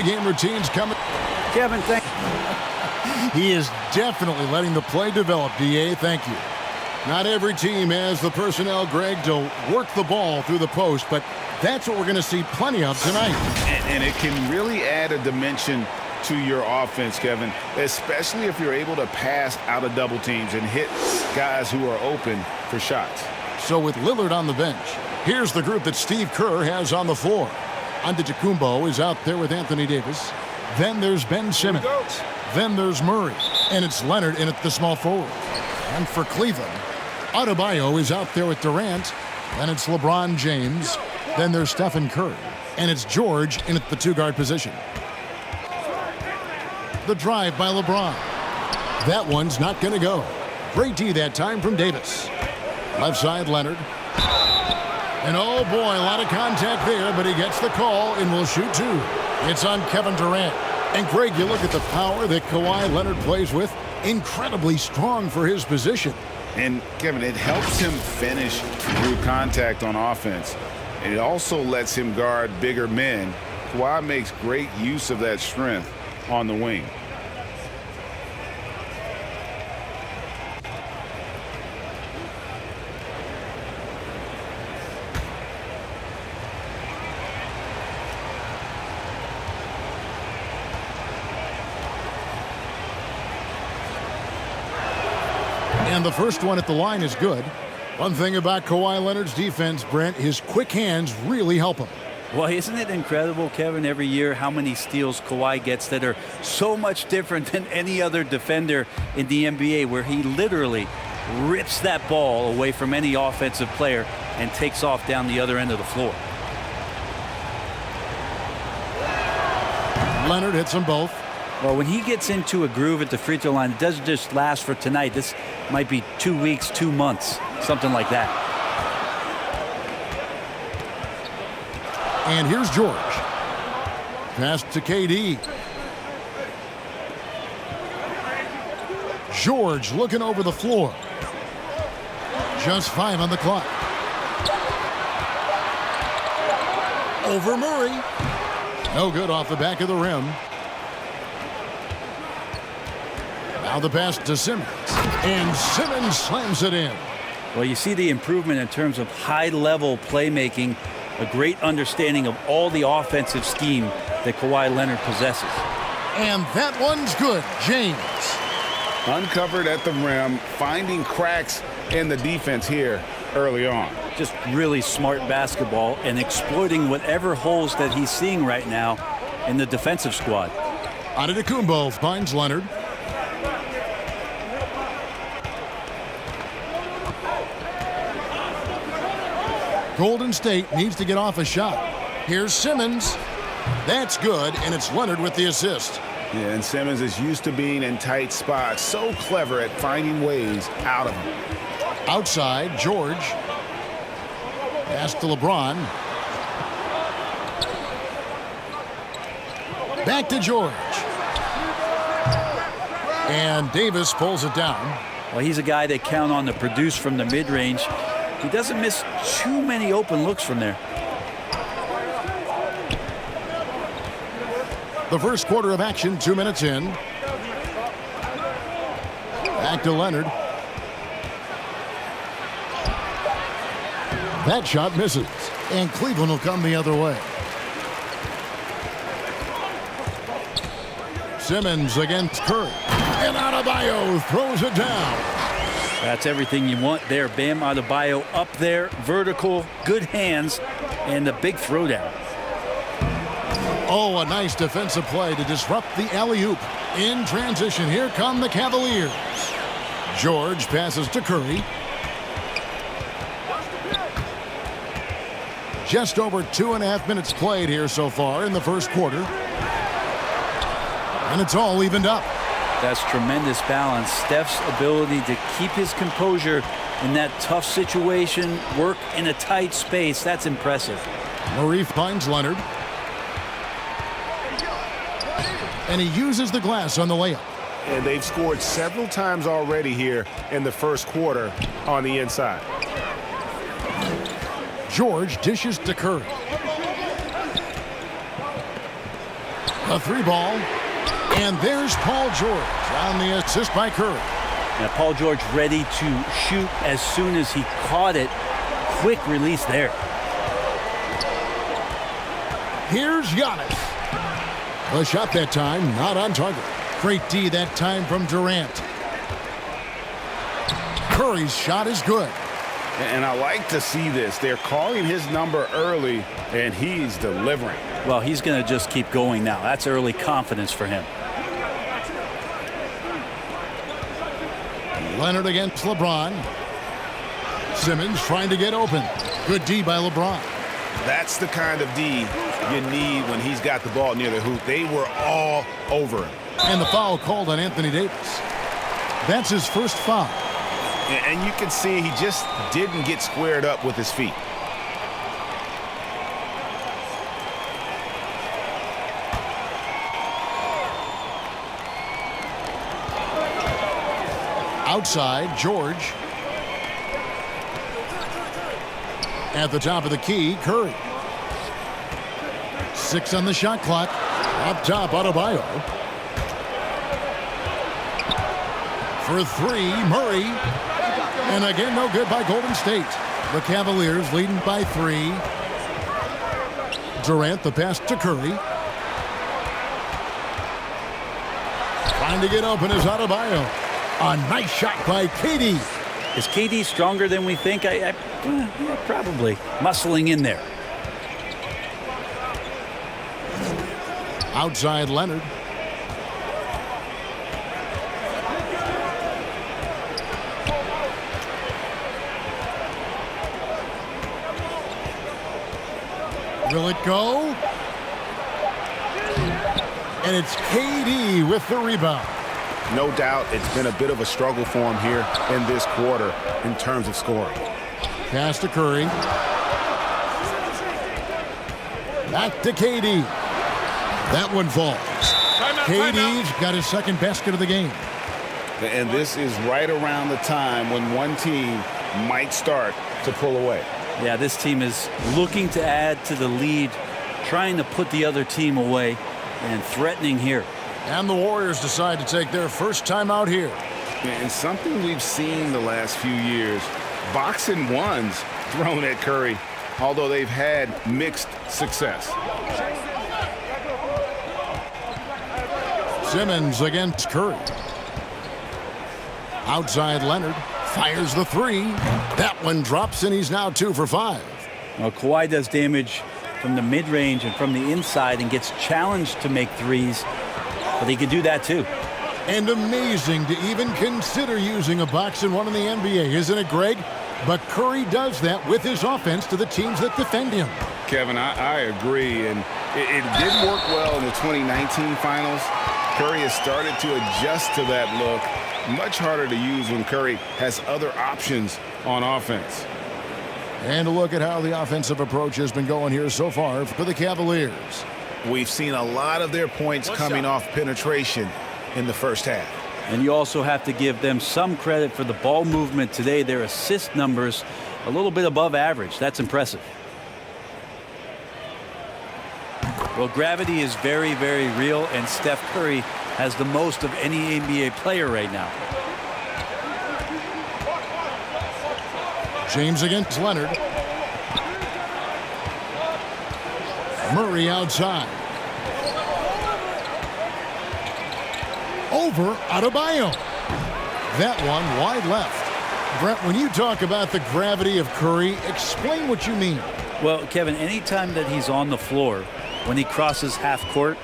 pregame routines coming. Kevin, thank you. He is definitely letting the play develop, DA. Thank you. Not every team has the personnel, Greg, to work the ball through the post, but that's what we're going to see plenty of tonight. And it can really add a dimension to your offense, Kevin, especially if you're able to pass out of double teams and hit guys who are open for shots. So with Lillard on the bench, here's the group that Steve Kerr has on the floor. Antetokounmpo is out there with Anthony Davis. Then there's Ben Simmons. Then there's Murray. And it's Leonard in at the small forward. And for Cleveland, Adebayo is out there with Durant. Then it's LeBron James. Then there's Stephen Curry. And it's George in at the two-guard position. The drive by LeBron. That one's not going to go. Great D that time from Davis. Left side, Leonard. And oh boy, a lot of contact there, but he gets the call and will shoot two. It's on Kevin Durant. And Greg, you look at the power that Kawhi Leonard plays with. Incredibly strong for his position. And Kevin, it helps him finish through contact on offense. And it also lets him guard bigger men. Kawhi makes great use of that strength on the wing. And the first one at the line is good. One thing about Kawhi Leonard's defense, Brent, his quick hands really help him. Well, isn't it incredible, Kevin, every year how many steals Kawhi gets that are so much different than any other defender in the NBA, where he literally rips that ball away from any offensive player and takes off down the other end of the floor. Leonard hits them both. Well, when he gets into a groove at the free throw line, it doesn't just last for tonight. This might be 2 weeks, 2 months, something like that. And here's George. Pass to KD. George looking over the floor. Just 5 on the clock. Over Murray. No good off the back of the rim. Now the pass to Simmons. And Simmons slams it in. Well, you see the improvement in terms of high-level playmaking, a great understanding of all the offensive scheme that Kawhi Leonard possesses. And that one's good. James. Uncovered at the rim, finding cracks in the defense here early on. Just really smart basketball and exploiting whatever holes that he's seeing right now in the defensive squad. Antetokounmpo finds Leonard. Golden State needs to get off a shot. Here's Simmons. That's good, and it's Leonard with the assist. Yeah, and Simmons is used to being in tight spots. So clever at finding ways out of them. Outside, George. Pass to LeBron. Back to George. And Davis pulls it down. Well, he's a guy they count on to produce from the mid-range. He doesn't miss too many open looks from there. The first quarter of action, 2 minutes in. Back to Leonard. That shot misses, and Cleveland will come the other way. Simmons against Curry. And Adebayo throws it down. That's everything you want there. Bam Adebayo up there, vertical, good hands, and the big throwdown. Oh, a nice defensive play to disrupt the alley-oop. In transition, here come the Cavaliers. George passes to Curry. Just over 2.5 minutes played here so far in the first quarter. And it's all evened up. That's tremendous balance. Steph's ability to keep his composure in that tough situation, work in a tight space, that's impressive. Murray finds Leonard. And he uses the glass on the layup. And they've scored several times already here in the first quarter on the inside. George dishes to Curry. A 3-ball. And there's Paul George on the assist by Curry. Now Paul George ready to shoot as soon as he caught it. Quick release there. Here's Giannis. A shot that time, not on target. Great D that time from Durant. Curry's shot is good. And I like to see this. They're calling his number early, and he's delivering. Well, he's going to just keep going now. That's early confidence for him. Leonard against LeBron. Simmons trying to get open. Good D by LeBron. That's the kind of D you need when he's got the ball near the hoop. They were all over him. And the foul called on Anthony Davis. That's his first foul. And you can see he just didn't get squared up with his feet. Outside, George. At the top of the key, Curry. 6 on the shot clock. Up top, Adebayo. For 3, Murray. And again, no good by Golden State. The Cavaliers leading by 3. Durant, the pass to Curry. Trying to get open is Adebayo. A nice shot by KD. Is KD stronger than we think? Probably. Muscling in there. Outside Leonard. Will it go? And it's KD with the rebound. No doubt it's been a bit of a struggle for him here in this quarter in terms of scoring. Pass to Curry. Back to KD. That one falls. KD's got his second basket of the game. And this is right around the time when one team might start to pull away. Yeah, this team is looking to add to the lead, trying to put the other team away, and threatening here. And the Warriors decide to take their first time out here. And something we've seen the last few years, boxing ones thrown at Curry, although they've had mixed success. Simmons against Curry. Outside Leonard. Fires the 3. That one drops, and he's now 2 for 5. Well, Kawhi does damage from the mid-range and from the inside and gets challenged to make threes, but he can do that too. And amazing to even consider using a box and one in the NBA, isn't it, Greg? But Curry does that with his offense to the teams that defend him. Kevin, I agree, and it didn't work well in the 2019 finals. Curry has started to adjust to that look. Much harder to use when Curry has other options on offense. And a look at how the offensive approach has been going here so far for the Cavaliers. We've seen a lot of their points coming off penetration in the first half. And you also have to give them some credit for the ball movement today. Their assist numbers a little bit above average. That's impressive. Well, gravity is very, very real, and Steph Curry has the most of any NBA player right now. James against Leonard. Murray outside. Over Adebayo. That one wide left. Brent, when you talk about the gravity of Curry, explain what you mean. Well, Kevin, anytime that he's on the floor, when he crosses half court,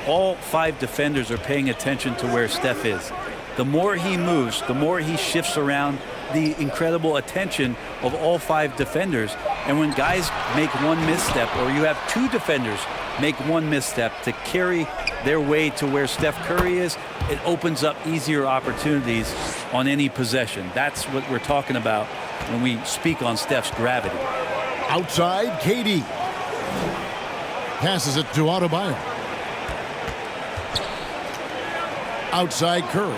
all 5 defenders are paying attention to where Steph is. The more he moves, the more he shifts around, the incredible attention of all 5 defenders. And when guys make one misstep, or you have 2 defenders make one misstep to carry their way to where Steph Curry is, it opens up easier opportunities on any possession. That's what we're talking about when we speak on Steph's gravity. Outside, KD. Passes it to Adebayo. Outside, Curry.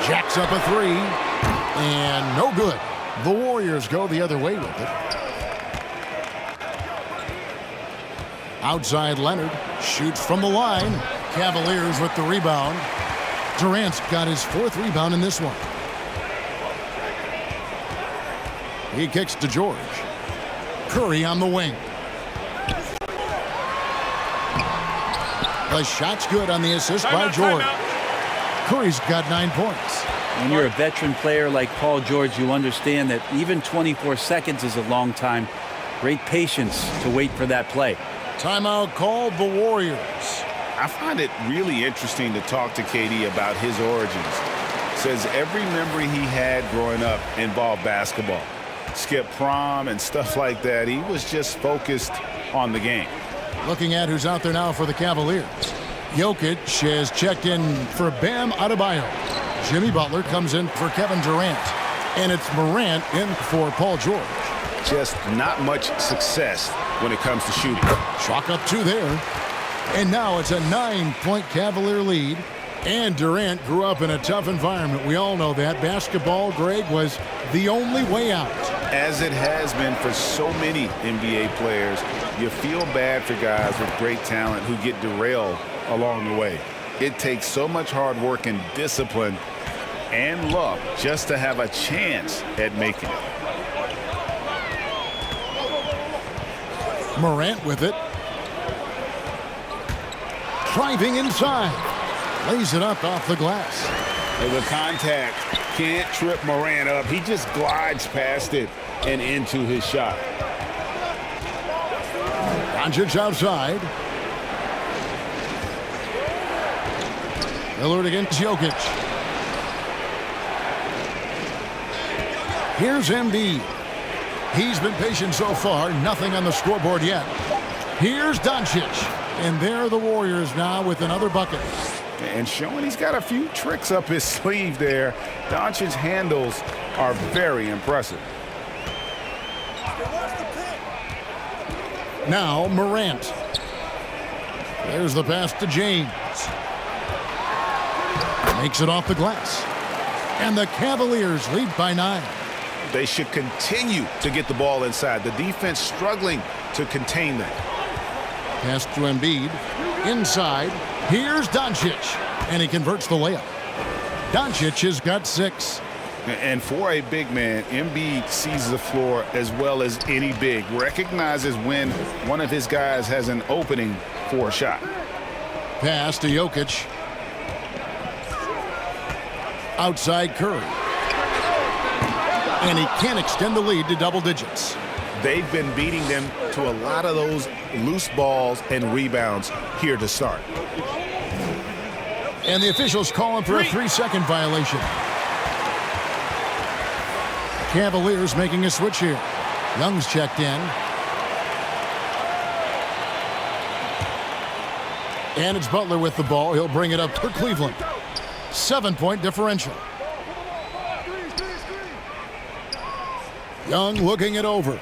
Jacks up a 3. No good. The Warriors go the other way with it. Outside Leonard. Shoots from the line. Cavaliers with the rebound. Durant's got his 4th rebound in this one. He kicks to George. Curry on the wing. The shot's good on the assist by George. Curry's got 9 points. When you're a veteran player like Paul George, you understand that even 24 seconds is a long time. Great patience to wait for that play. Timeout called the Warriors. I find it really interesting to talk to KD about his origins. Says every memory he had growing up involved basketball. Skip prom and stuff like that. He was just focused on the game. Looking at who's out there now for the Cavaliers. Jokic has checked in for Bam Adebayo. Jimmy Butler comes in for Kevin Durant. And it's Morant in for Paul George. Just not much success when it comes to shooting. Chalk up 2 there. And now it's a 9-point Cavalier lead. And Durant grew up in a tough environment. We all know that. Basketball, Greg, was the only way out. As it has been for so many NBA players, you feel bad for guys with great talent who get derailed along the way. It takes so much hard work and discipline and luck just to have a chance at making it. Morant with it. Driving inside. Lays it up off the glass. The contact can't trip Morant up. He just glides past it and into his shot. Doncic outside. Lillard against Jokic. Here's Embiid. He's been patient so far. Nothing on the scoreboard yet. Here's Doncic. And there are the Warriors now with another bucket. And showing he's got a few tricks up his sleeve there. Doncic's handles are very impressive. Now Morant. There's the pass to James. Makes it off the glass. And the Cavaliers lead by 9. They should continue to get the ball inside. The defense struggling to contain them. Pass to Embiid. Inside. Here's Doncic. And he converts the layup. Doncic has got 6. And for a big man, Embiid sees the floor as well as any big. Recognizes when one of his guys has an opening for a shot. Pass to Jokic. Outside Curry. And he can't extend the lead to double digits. They've been beating them to a lot of those loose balls and rebounds here to start. And the officials calling for a 3-second violation. Cavaliers making a switch here. Young's checked in. And it's Butler with the ball. He'll bring it up for Cleveland. 7-point differential. Young looking it over.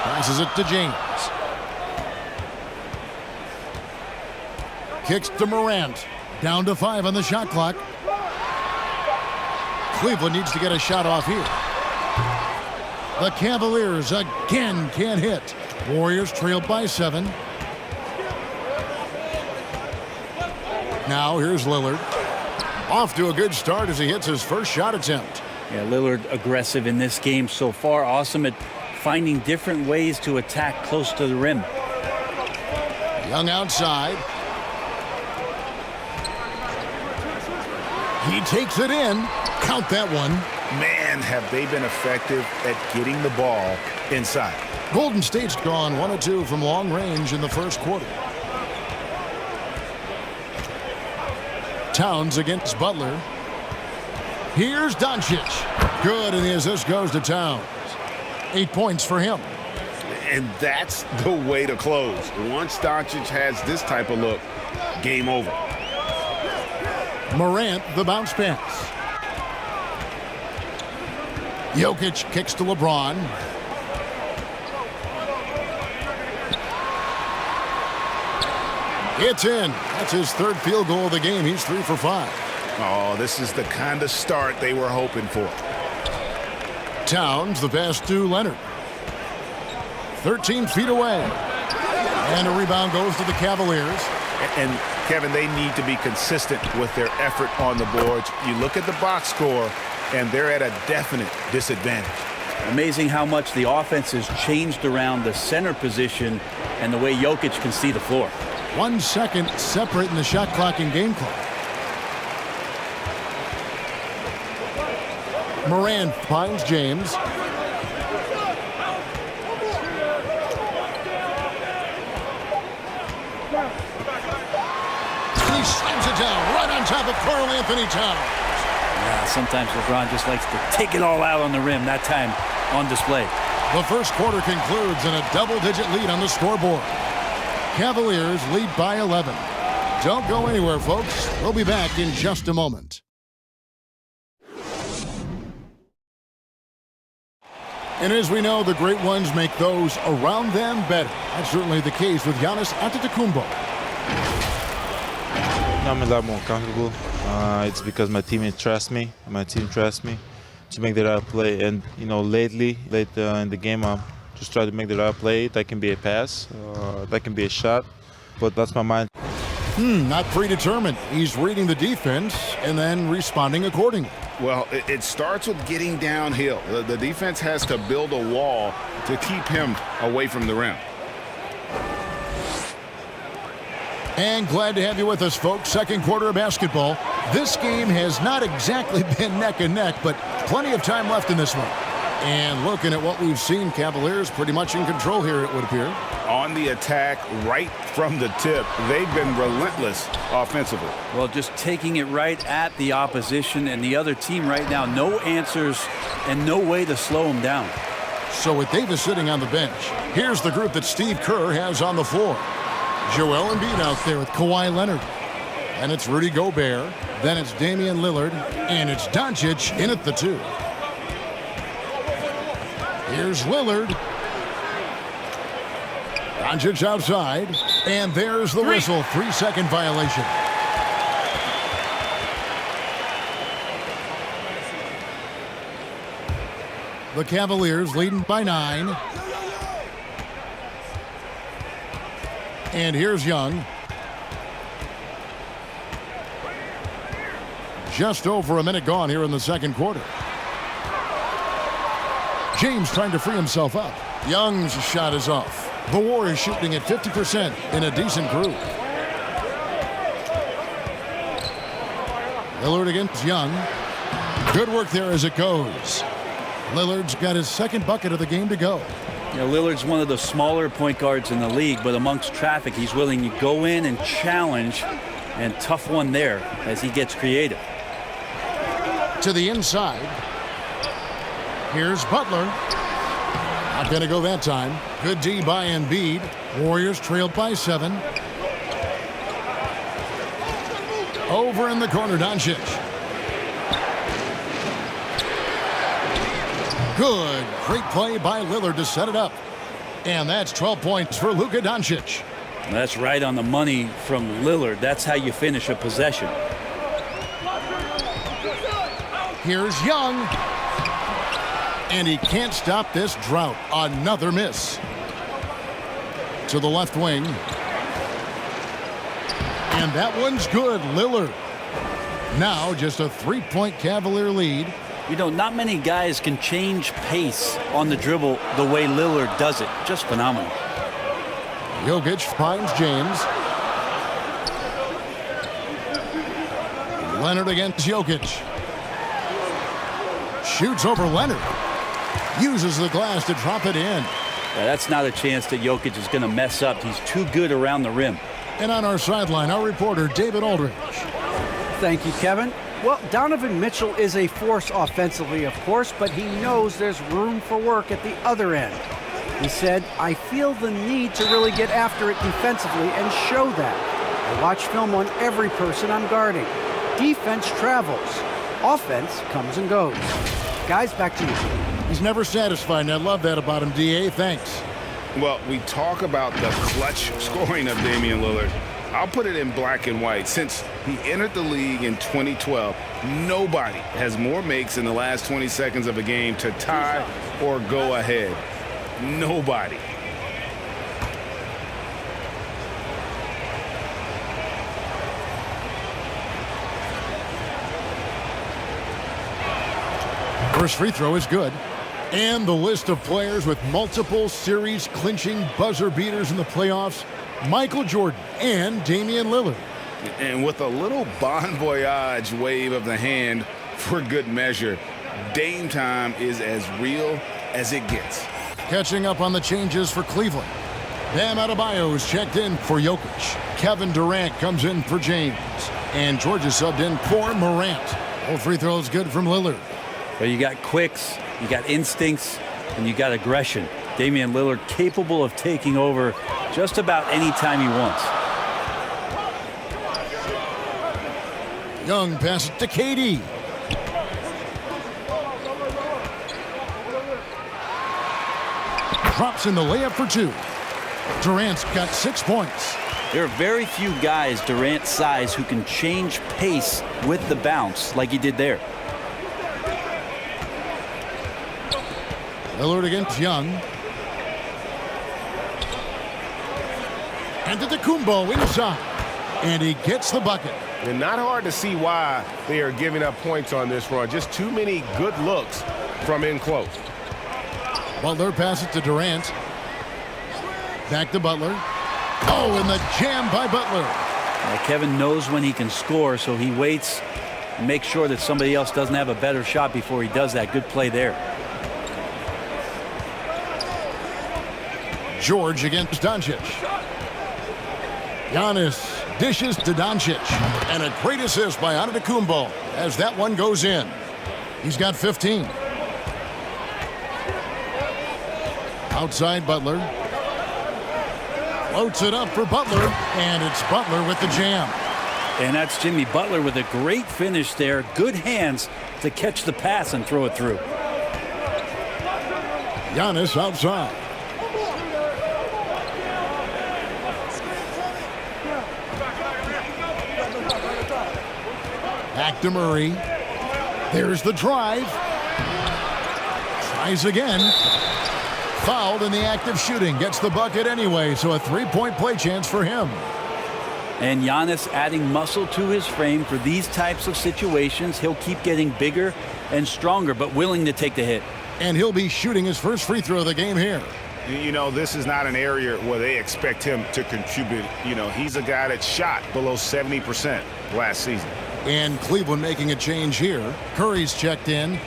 Passes it to James. Kicks to Morant. Down to 5 on the shot clock. Cleveland needs to get a shot off here. The Cavaliers again can't hit. Warriors trailed by 7. Now here's Lillard. Off to a good start as he hits his first shot attempt. Yeah, Lillard aggressive in this game so far. Awesome at finding different ways to attack close to the rim. Young outside. He takes it in. Count that one. Man, have they been effective at getting the ball inside. Golden State's gone 1 of 2 from long range in the first quarter. Towns against Butler. Here's Doncic. Good, and the assist goes to Towns. 8 points for him. And that's the way to close. Once Doncic has this type of look, game over. Morant, the bounce pass. Jokic kicks to LeBron. It's in. That's his 3rd field goal of the game. He's 3 for 5. Oh, this is the kind of start they were hoping for. Towns, the pass to Leonard. 13 feet away. And a rebound goes to the Cavaliers. And Kevin, they need to be consistent with their effort on the boards. You look at the box score, and they're at a definite disadvantage. Amazing how much the offense has changed around the center position and the way Jokic can see the floor. 1 second separating the shot clock and game clock. Moran finds James. He slams it down right on top of Karl Anthony Towns. Yeah, sometimes LeBron just likes to take it all out on the rim, that time on display. The first quarter concludes in a double-digit lead on the scoreboard. Cavaliers lead by 11. Don't go anywhere, folks. We'll be back in just a moment. And as we know, the great ones make those around them better. That's certainly the case with Giannis Antetokounmpo. I'm a lot more comfortable. It's because my teammates trust me. My team trusts me to make the right play. And, you know, late in the game, I'm just trying to make the right play. That can be a pass. That can be a shot. But that's my mind. Not predetermined. He's reading the defense and then responding accordingly. Well, it starts with getting downhill. The defense has to build a wall to keep him away from the rim. And glad to have you with us, folks. Second quarter of basketball. This game has not exactly been neck and neck, but plenty of time left in this one. And looking at what we've seen, Cavaliers pretty much in control here, it would appear. On the attack right from the tip. They've been relentless offensively. Well, just taking it right at the opposition and the other team right now. No answers and no way to slow them down. So with Davis sitting on the bench, here's the group that Steve Kerr has on the floor. Joel Embiid out there with Kawhi Leonard. And it's Rudy Gobert. Then it's Damian Lillard. And it's Doncic in at the 2. Here's Lillard. Doncic outside. And there's the whistle. 3-second violation. The Cavaliers leading by 9. And here's Young. Just over a minute gone here in the second quarter. James trying to free himself up. Young's shot is off. The Warriors shooting at 50% in a decent group. Lillard against Young. Good work there as it goes. Lillard's got his second bucket of the game to go. You know, Lillard's one of the smaller point guards in the league, but amongst traffic, he's willing to go in and challenge, and tough one there as he gets creative. To the inside. Here's Butler. Not going to go that time. Good D by Embiid. Warriors trailed by 7. Over in the corner, Doncic. Good. Great play by Lillard to set it up. And that's 12 points for Luka Doncic. That's right on the money from Lillard. That's how you finish a possession. Here's Young. And he can't stop this drought. Another miss. To the left wing. And that one's good. Lillard. Now just a 3-point Cavalier lead. You know, not many guys can change pace on the dribble the way Lillard does it. Just phenomenal. Jokic finds James. Leonard against Jokic. Shoots over Leonard. Uses the glass to drop it in. Yeah, that's not a chance that Jokic is going to mess up. He's too good around the rim. And on our sideline, our reporter, David Aldridge. Thank you, Kevin. Well, Donovan Mitchell is a force offensively, of course, but he knows there's room for work at the other end. He said, I feel the need to really get after it defensively and show that. I watch film on every person I'm guarding. Defense travels. Offense comes and goes. Guys, back to you. He's never satisfied, and I love that about him, D.A. Thanks. Well, we talk about the clutch scoring of Damian Lillard. I'll put it in black and white. Since he entered the league in 2012, nobody has more makes in the last 20 seconds of a game to tie or go ahead. Nobody. First free throw is good. And the list of players with multiple series-clinching buzzer beaters in the playoffs: Michael Jordan and Damian Lillard. And with a little bon voyage wave of the hand for good measure, Dame time is as real as it gets. Catching up on the changes for Cleveland. Bam Adebayo is checked in for Jokic. Kevin Durant comes in for James. And Georgia subbed in for Morant. All free throws good from Lillard. But you got quicks, you got instincts, and you got aggression. Damian Lillard capable of taking over just about any time he wants. Young passes to KD. Drops in the layup for 2. Durant's got 6 points. There are very few guys Durant's size who can change pace with the bounce like he did there. Lillard against Young. And to Antetokounmpo inside. And he gets the bucket. And not hard to see why they are giving up points on this run. Just too many good looks from in close. Butler passes to Durant. Back to Butler. Oh, and the jam by Butler. Now, Kevin knows when he can score, so he waits and makes sure that somebody else doesn't have a better shot before he does that. Good play there. George against Doncic. Giannis dishes to Doncic. And a great assist by Antetokounmpo as that one goes in. He's got 15. Outside Butler. Floats it up for Butler. And it's Butler with the jam. And that's Jimmy Butler with a great finish there. Good hands to catch the pass and throw it through. Giannis outside. Back to Murray. There's the drive. Tries again. Fouled in the act of shooting. Gets the bucket anyway, so a three-point play chance for him. And Giannis adding muscle to his frame for these types of situations. He'll keep getting bigger and stronger, but willing to take the hit. And he'll be shooting his first free throw of the game here. You know, this is not an area where they expect him to contribute. You know, he's a guy that shot below 70% last season. And Cleveland making a change here. Curry's checked in.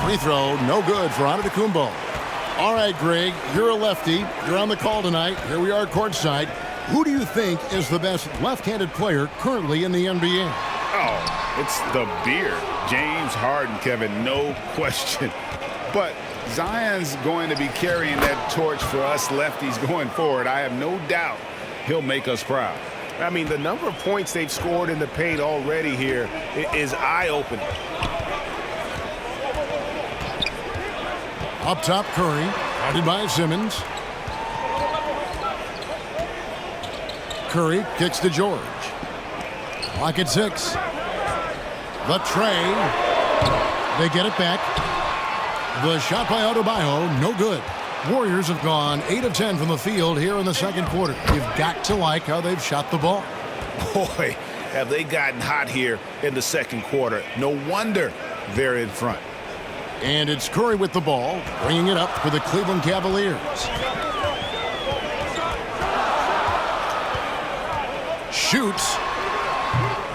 Free throw, no good for Antetokounmpo. All right, Greg, you're a lefty. You're on the call tonight. Here we are courtside. Who do you think is the best left-handed player currently in the NBA? Oh, it's the beard. James Harden, Kevin, no question. But Zion's going to be carrying that torch for us lefties going forward. I have no doubt he'll make us proud. I mean, the number of points they've scored in the paint already here is eye-opening. Up top, Curry, guarded by Simmons. Curry kicks to George. Clock at 6. The tray. They get it back. The shot by Adebayo, no good. Warriors have gone 8 of 10 from the field here in the second quarter. You've got to like how they've shot the ball. Boy, have they gotten hot here in the second quarter. No wonder they're in front. And it's Curry with the ball, bringing it up for the Cleveland Cavaliers. Shoots.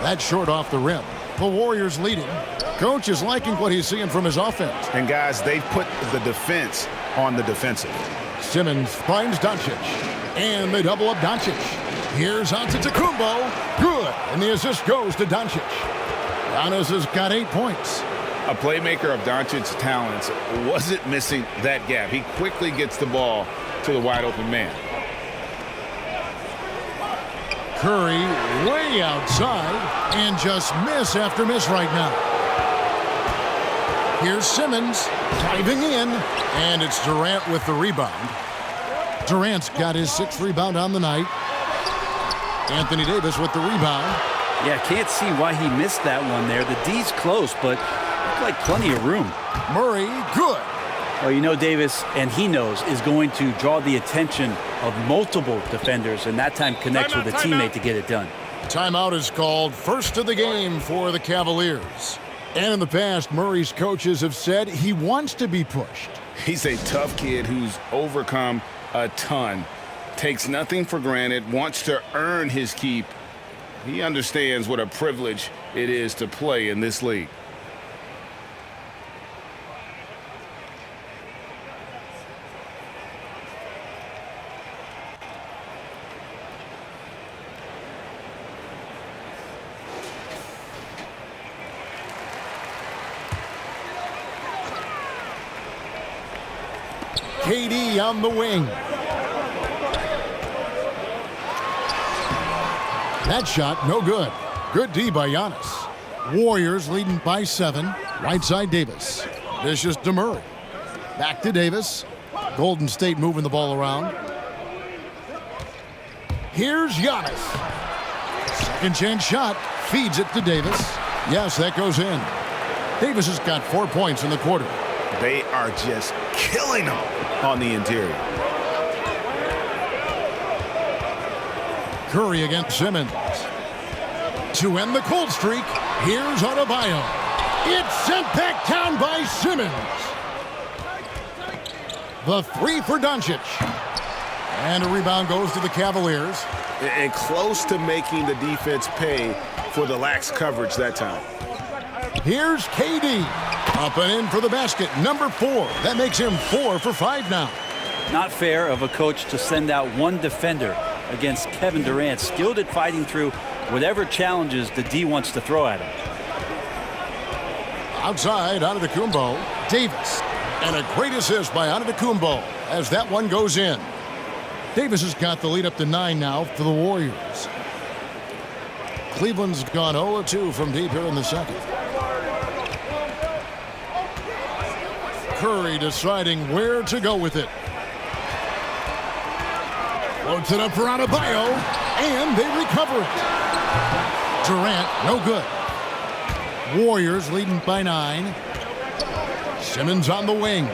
That's short off the rim. The Warriors leading. Coach is liking what he's seeing from his offense. And guys, they've put the defense on the defensive. Simmons finds Doncic. And they double up Doncic. Here's Antetokounmpo. Good. And the assist goes to Doncic. Giannis has got 8 points. A playmaker of Doncic's talents wasn't missing that gap. He quickly gets the ball to the wide open man. Curry way outside and just miss after miss right now. Here's Simmons diving in, and it's Durant with the rebound. Durant's got his 6th rebound on the night. Anthony Davis with the rebound. Yeah, can't see why he missed that one there. The D's close, but looked like plenty of room. Murray, good. Well, you know Davis, and he knows, is going to draw the attention of multiple defenders, and that time connects with a teammate to get it done. Timeout is called, first of the game for the Cavaliers. And in the past, Murray's coaches have said he wants to be pushed. He's a tough kid who's overcome a ton, takes nothing for granted, wants to earn his keep. He understands what a privilege it is to play in this league. KD on the wing. That shot, no good. Good D by Giannis. Warriors leading by 7. Right side Davis. Vicious to Murray. Back to Davis. Golden State moving the ball around. Here's Giannis. Second chance shot. Feeds it to Davis. Yes, that goes in. Davis has got 4 points in the quarter. They are just killing them on the interior. Curry against Simmons. To end the cold streak, here's Adebayo. It's sent back down by Simmons. The 3 for Doncic. And a rebound goes to the Cavaliers. And close to making the defense pay for the lax coverage that time. Here's KD. Up and in for the basket, number 4. That makes him 4 for 5 now. Not fair of a coach to send out one defender against Kevin Durant, skilled at fighting through whatever challenges the D wants to throw at him. Outside, Antetokounmpo. Davis. And a great assist by Antetokounmpo as that one goes in. Davis has got the lead up to 9 now for the Warriors. Cleveland's gone 0-2 from deep here in the second. Curry deciding where to go with it. Floats it up for Adebayo, and they recover it. Durant, no good. Warriors leading by 9. Simmons on the wing.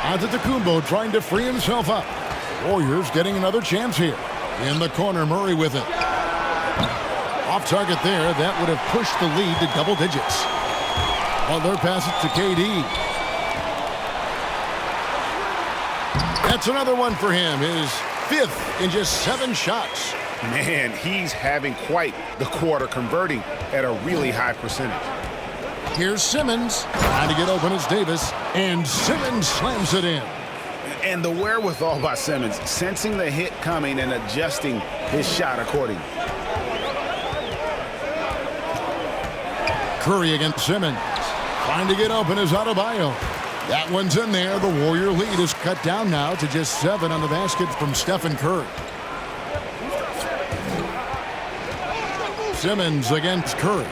Antetokounmpo trying to free himself up. Warriors getting another chance here. In the corner, Murray with it. Off target there, that would have pushed the lead to double digits. Butler passes to KD. That's another one for him. His 5th in just 7 shots. Man, he's having quite the quarter, converting at a really high percentage. Here's Simmons. Trying to get open as Davis. And Simmons slams it in. And the wherewithal by Simmons, sensing the hit coming and adjusting his shot accordingly. Curry against Simmons. Trying to get open is Adebayo. That one's in there. The Warrior lead is cut down now to just 7 on the basket from Stephen Curry. Simmons against Curry.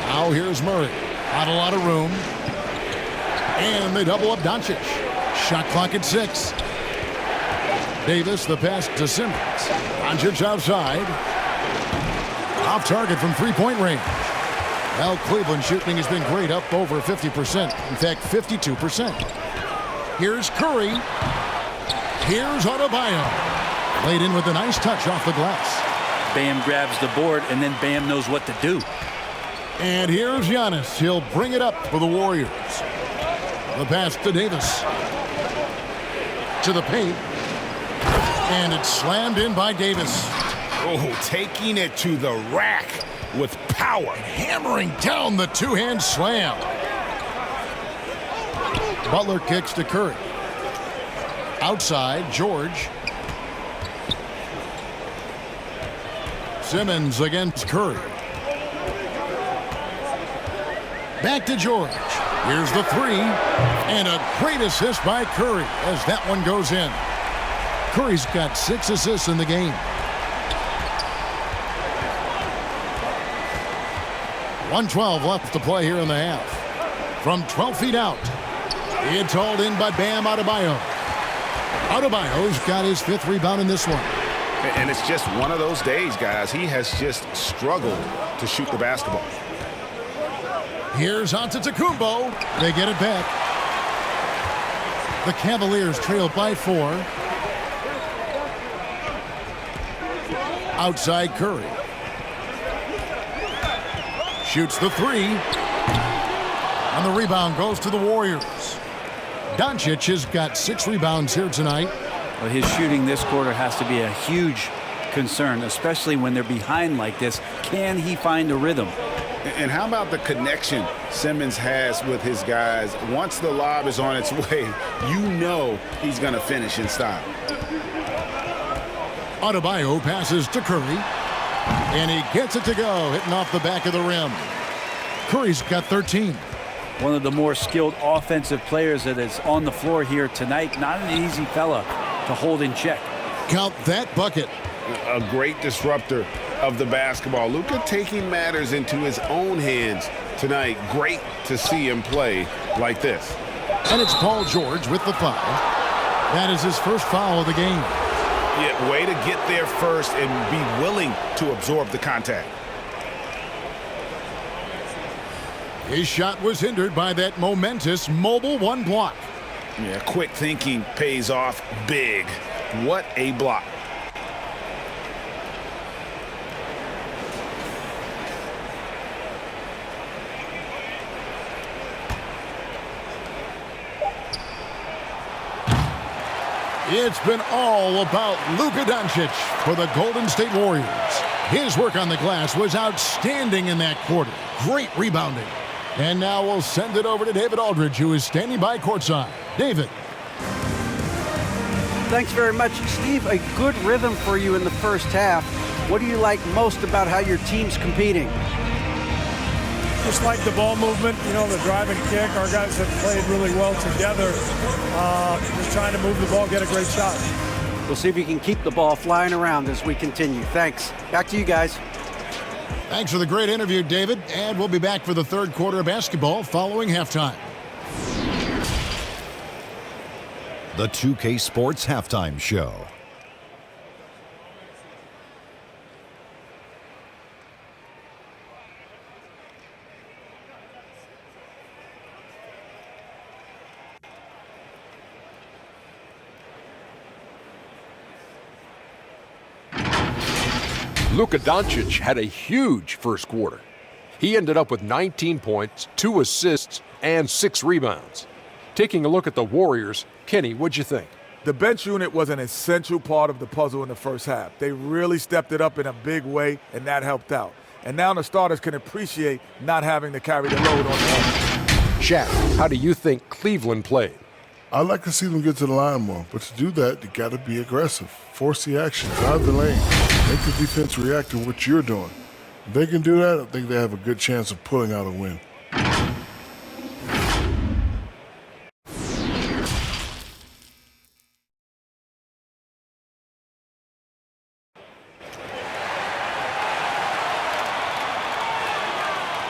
Now here's Murray. Not a lot of room. And they double up Doncic. Shot clock at 6. Davis, the pass to Simmons. Doncic outside. Off target from 3-point range. Well, Cleveland shooting has been great, up over 50%. In fact, 52%. Here's Curry. Here's Adebayo. Laid in with a nice touch off the glass. Bam grabs the board, and then Bam knows what to do. And here's Giannis. He'll bring it up for the Warriors. The pass to Davis. To the paint. And it's slammed in by Davis. Oh, taking it to the rack with power. Hammering down the two-hand slam. Butler kicks to Curry. Outside, George. Simmons against Curry. Back to George. Here's the 3. And a great assist by Curry as that one goes in. Curry's got 6 assists in the game. 1:12 left to play here in the half. From 12 feet out, it's hauled in by Bam Adebayo. Adebayo's got his 5th rebound in this one. And it's just one of those days, guys. He has just struggled to shoot the basketball. Here's Antetokounmpo. They get it back. The Cavaliers trail by 4. Outside Curry. Shoots the 3. And the rebound goes to the Warriors. Doncic has got 6 rebounds here tonight. Well, his shooting this quarter has to be a huge concern, especially when they're behind like this. Can he find a rhythm? And how about the connection Simmons has with his guys? Once the lob is on its way, you know he's going to finish in style. Adebayo passes to Curry. And he gets it to go, hitting off the back of the rim. Curry's got 13. One of the more skilled offensive players that is on the floor here tonight. Not an easy fella to hold in check. Count that bucket. A great disruptor of the basketball. Luka taking matters into his own hands tonight. Great to see him play like this. And it's Paul George with the foul. That is his first foul of the game. Yeah, way to get there first and be willing to absorb the contact. His shot was hindered by that momentous mobile 1 block. Yeah, quick thinking pays off big. What a block. It's been all about Luka Doncic for the Golden State Warriors. His work on the glass was outstanding in that quarter. Great rebounding. And now we'll send it over to David Aldridge, who is standing by courtside. David. Thanks very much, Steve. A good rhythm for you in the first half. What do you like most about how your team's competing? Just like the ball movement, you know, the drive and kick. Our guys have played really well together. Just trying to move the ball, get a great shot. We'll see if you can keep the ball flying around as we continue. Thanks. Back to you guys. Thanks for the great interview, David. And we'll be back for the 3rd quarter of basketball following halftime. The 2K Sports Halftime Show. Luka Doncic had a huge first quarter. He ended up with 19 points, 2 assists, and 6 rebounds. Taking a look at the Warriors, Kenny, what'd you think? The bench unit was an essential part of the puzzle in the first half. They really stepped it up in a big way, and that helped out. And now the starters can appreciate not having to carry the load on the offense. Shaq, how do you think Cleveland played? I'd like to see them get to the line more, but to do that, you got to be aggressive. Force the action, drive the lane, make the defense react to what you're doing. If they can do that, I think they have a good chance of pulling out a win.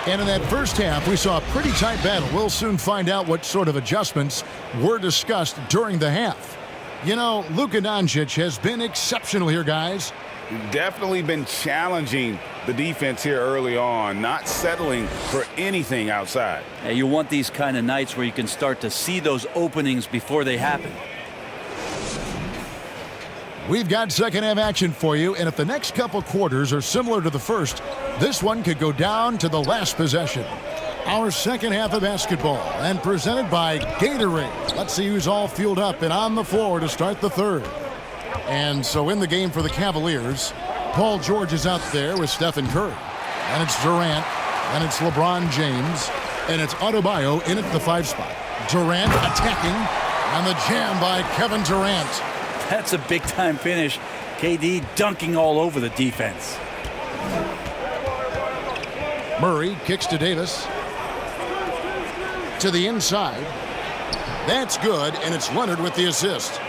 And in that first half, we saw a pretty tight battle. We'll soon find out what sort of adjustments were discussed during the half. You know, Luka Doncic has been exceptional here, guys. Definitely been challenging the defense here early on, not settling for anything outside. Hey, you want these kind of nights where you can start to see those openings before they happen. We've got second half action for you, and if the next couple quarters are similar to the first, this one could go down to the last possession. Our second half of basketball, and presented by Gatorade. Let's see who's all fueled up and on the floor to start the third. And so in the game for the Cavaliers, Paul George is out there with Stephen Curry. And it's Durant, and it's LeBron James, and it's Adebayo in at the 5 spot. Durant attacking, and the jam by Kevin Durant. That's a big-time finish. KD dunking all over the defense. Murray kicks to Davis. To the inside. That's good, and it's Leonard with the assist.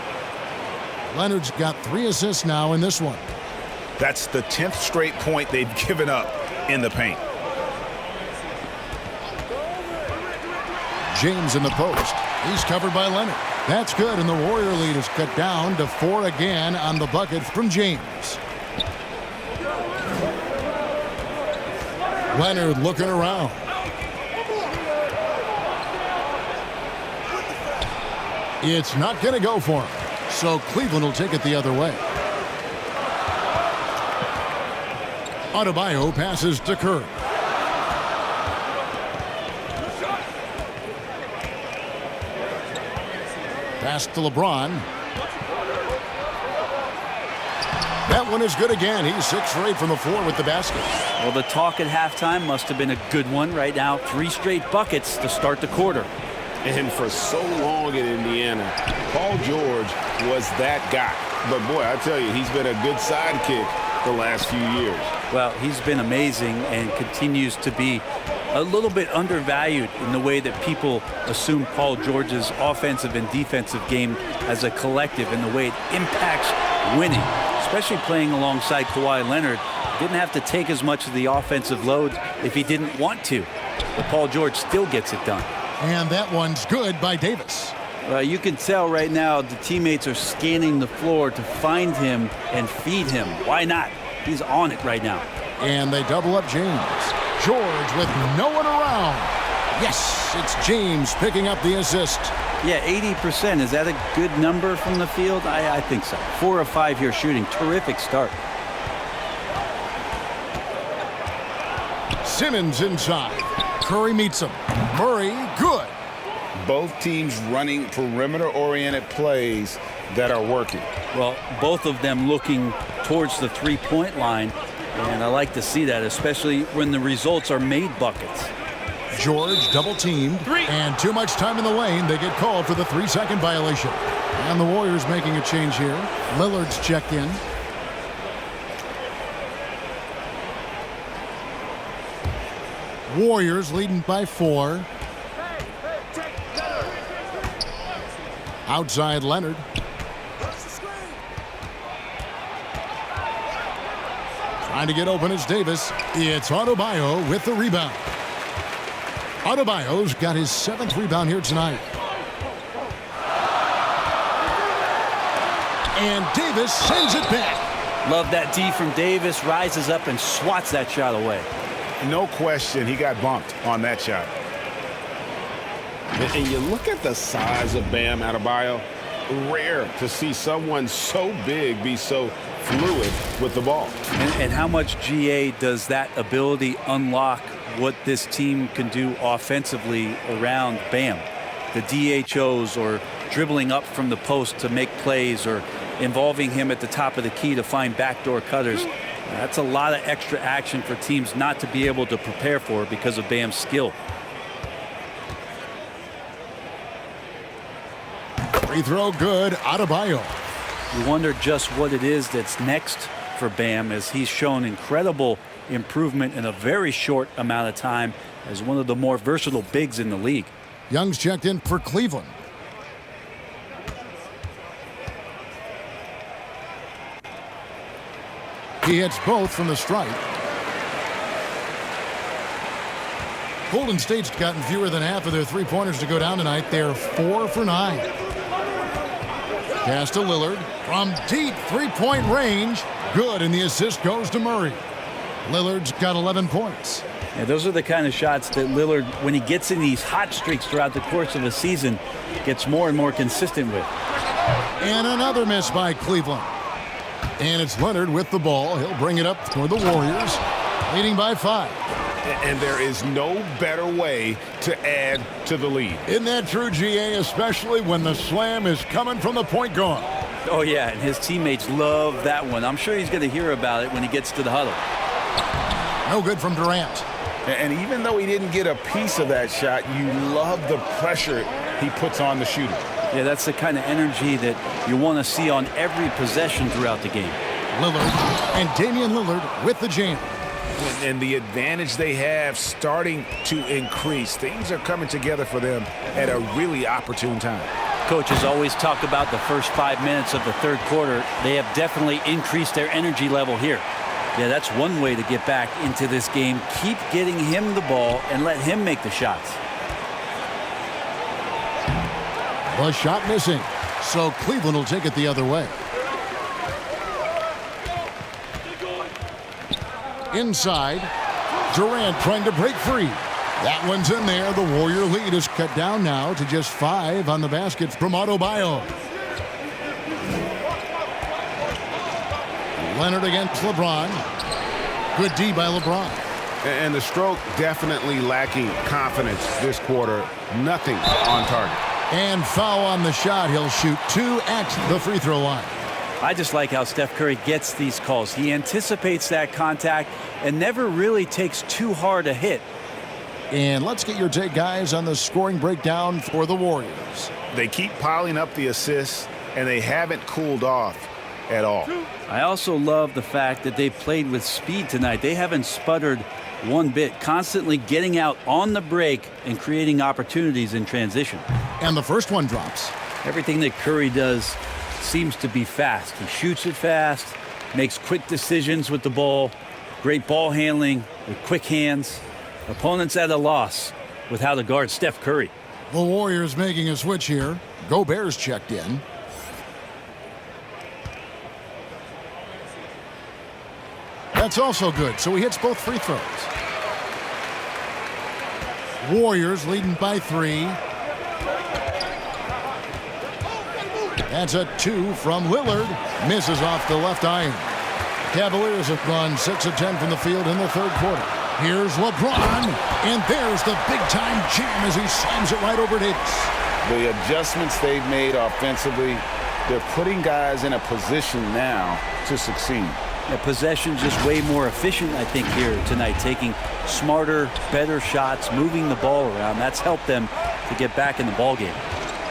Leonard's got 3 assists now in this one. That's the 10th straight point they've given up in the paint. James in the post. He's covered by Leonard. That's good, and the Warrior lead is cut down to 4 again on the bucket from James. Leonard looking around. It's not going to go for him, so Cleveland will take it the other way. Adebayo passes to Kerr. Pass to LeBron. That one is good again. He's 6 for 8 from the floor with the basket. Well, the talk at halftime must have been a good one. Right now, 3 straight buckets to start the quarter. And for so long in Indiana, Paul George was that guy. But boy, I tell you, he's been a good sidekick the last few years. Well, he's been amazing and continues to be a little bit undervalued in the way that people assume Paul George's offensive and defensive game as a collective and the way it impacts winning, especially playing alongside Kawhi Leonard. Didn't have to take as much of the offensive load if he didn't want to, but Paul George still gets it done. And that one's good by Davis. You can tell right now the teammates are scanning the floor to find him and feed him. Why not? He's on it right now. And they double up James. George with no one around. Yes, it's James picking up the assist. Yeah, 80%. Is that a good number from the field? I think so. 4 of 5 here shooting. Terrific start. Simmons inside. Curry meets him. Murray, good. Both teams running perimeter-oriented plays that are working. Well, both of them looking towards the three-point line, and I like to see that, especially when the results are made buckets. George double-teamed, and too much time in the lane. They get called for the 3-second violation. And the Warriors making a change here. Lillard's checked in. Warriors leading by 4. Outside Leonard. Trying to get open is Davis. It's Adebayo with the rebound. Adebayo's got his 7th rebound here tonight. And Davis sends it back. Love that D from Davis. Rises up and swats that shot away. No question, he got bumped on that shot. And you look at the size of Bam Adebayo. Rare to see someone so big be so fluid with the ball. And how much GA does that ability unlock what this team can do offensively around Bam? The DHOs or dribbling up from the post to make plays or involving him at the top of the key to find backdoor cutters. That's a lot of extra action for teams not to be able to prepare for because of Bam's skill. Free throw good, Adebayo. You wonder just what it is that's next for Bam, as he's shown incredible improvement in a very short amount of time as one of the more versatile bigs in the league. Young's checked in for Cleveland. He hits both from the stripe. Golden State's gotten fewer than half of their three-pointers to go down tonight. They're 4 for 9. Pass to Lillard from deep three-point range. Good, and the assist goes to Murray. Lillard's got 11 points. Yeah, those are the kind of shots that Lillard, when he gets in these hot streaks throughout the course of a season, gets more and more consistent with. And another miss by Cleveland. And it's Leonard with the ball. He'll bring it up for the Warriors, leading by 5. And there is no better way to add to the lead. Isn't that true, GA, especially when the slam is coming from the point guard? Oh, yeah, and his teammates love that one. I'm sure he's going to hear about it when he gets to the huddle. No good from Durant. And even though he didn't get a piece of that shot, you love the pressure he puts on the shooter. Yeah, that's the kind of energy that you want to see on every possession throughout the game. Lillard and Damian Lillard with the jam. And the advantage they have starting to increase. Things are coming together for them at a really opportune time. Coaches always talk about the first 5 minutes of the third quarter. They have definitely increased their energy level here. Yeah, that's one way to get back into this game. Keep getting him the ball and let him make the shots. The shot missing. So Cleveland will take it the other way. Inside. Durant trying to break free. That one's in there. The Warrior lead is cut down now to just 5 on the basket from Adebayo. Leonard against LeBron. Good D by LeBron. And the stroke definitely lacking confidence this quarter. Nothing on target. And foul on the shot. He'll shoot 2 at the free throw line. I just like how Steph Curry gets these calls. He anticipates that contact and never really takes too hard a hit. And let's get your take, guys, on the scoring breakdown for the Warriors. They keep piling up the assists, and they haven't cooled off at all. I also love the fact that they played with speed tonight. They haven't sputtered one bit, constantly getting out on the break and creating opportunities in transition. And the first one drops. Everything that Curry does seems to be fast. He shoots it fast, makes quick decisions with the ball, great ball handling with quick hands. Opponents at a loss with how to guard Steph Curry. The Warriors making a switch here. Gobert's checked in. That's also good, so he hits both free throws. Warriors leading by 3. That's a 2 from Lillard. Misses off the left iron. Cavaliers have gone 6 of 10 from the field in the third quarter. Here's LeBron, and there's the big-time jam as he slams it right over Davis. The adjustments they've made offensively, they're putting guys in a position now to succeed. The possession just way more efficient, I think, here tonight, taking smarter, better shots, moving the ball around. That's helped them to get back in the ballgame.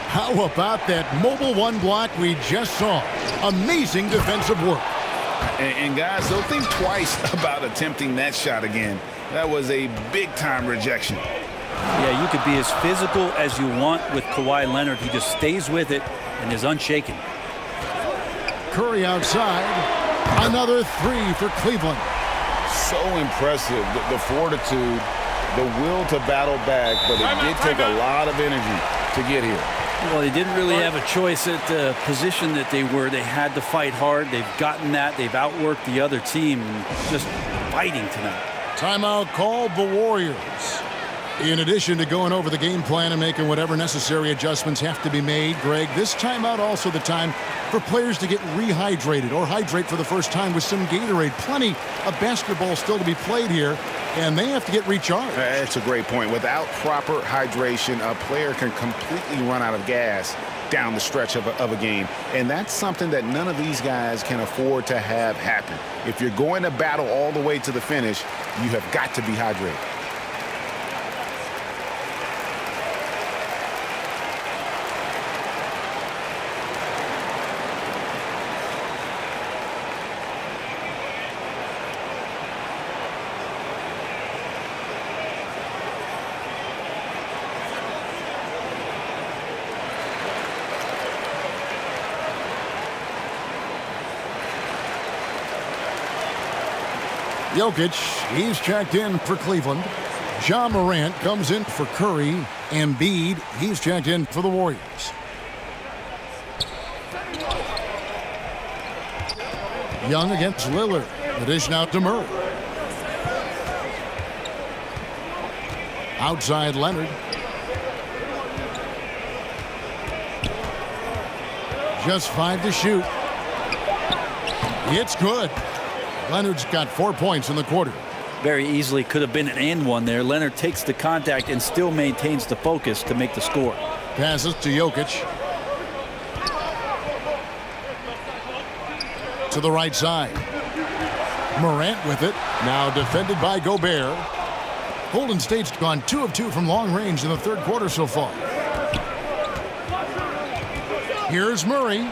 How about that mobile one block we just saw? Amazing defensive work. And guys, don't think twice about attempting that shot again. That was a big-time rejection. Yeah, you could be as physical as you want with Kawhi Leonard. He just stays with it and is unshaken. Curry outside. Another 3 for Cleveland. So impressive, the fortitude, the will to battle back, but it did take a lot of energy to get here. Well, they didn't really have a choice at the position that they were. They had to fight hard. They've gotten that. They've outworked the other team. Just fighting tonight. Timeout called the Warriors. In addition to going over the game plan and making whatever necessary adjustments have to be made, Greg, this timeout also the time for players to get rehydrated or hydrate for the first time with some Gatorade. Plenty of basketball still to be played here, and they have to get recharged. That's a great point. Without proper hydration, a player can completely run out of gas down the stretch of a game. And that's something that none of these guys can afford to have happen. If you're going to battle all the way to the finish, you have got to be hydrated. Jokic, he's checked in for Cleveland. Ja Morant comes in for Curry. Embiid, he's checked in for the Warriors. Young against Lillard. The dish out to Murray. Outside Leonard. Just 5 to shoot. It's good. Leonard's got 4 points in the quarter. Very easily could have been an and one there. Leonard takes the contact and still maintains the focus to make the score. Passes to Jokic. To the right side. Morant with it. Now defended by Gobert. Golden State's gone 2 of 2 from long range in the third quarter so far. Here's Murray.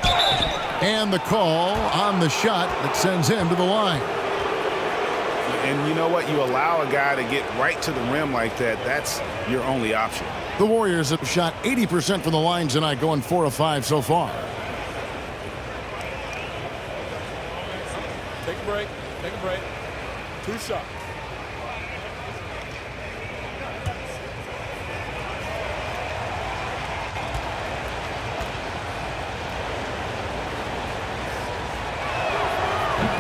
And the call on the shot that sends him to the line. And you know what? You allow a guy to get right to the rim like that. That's your only option. The Warriors have shot 80% from the line tonight, going 4 of 5 so far. Take a break. Take a break. 2 shots.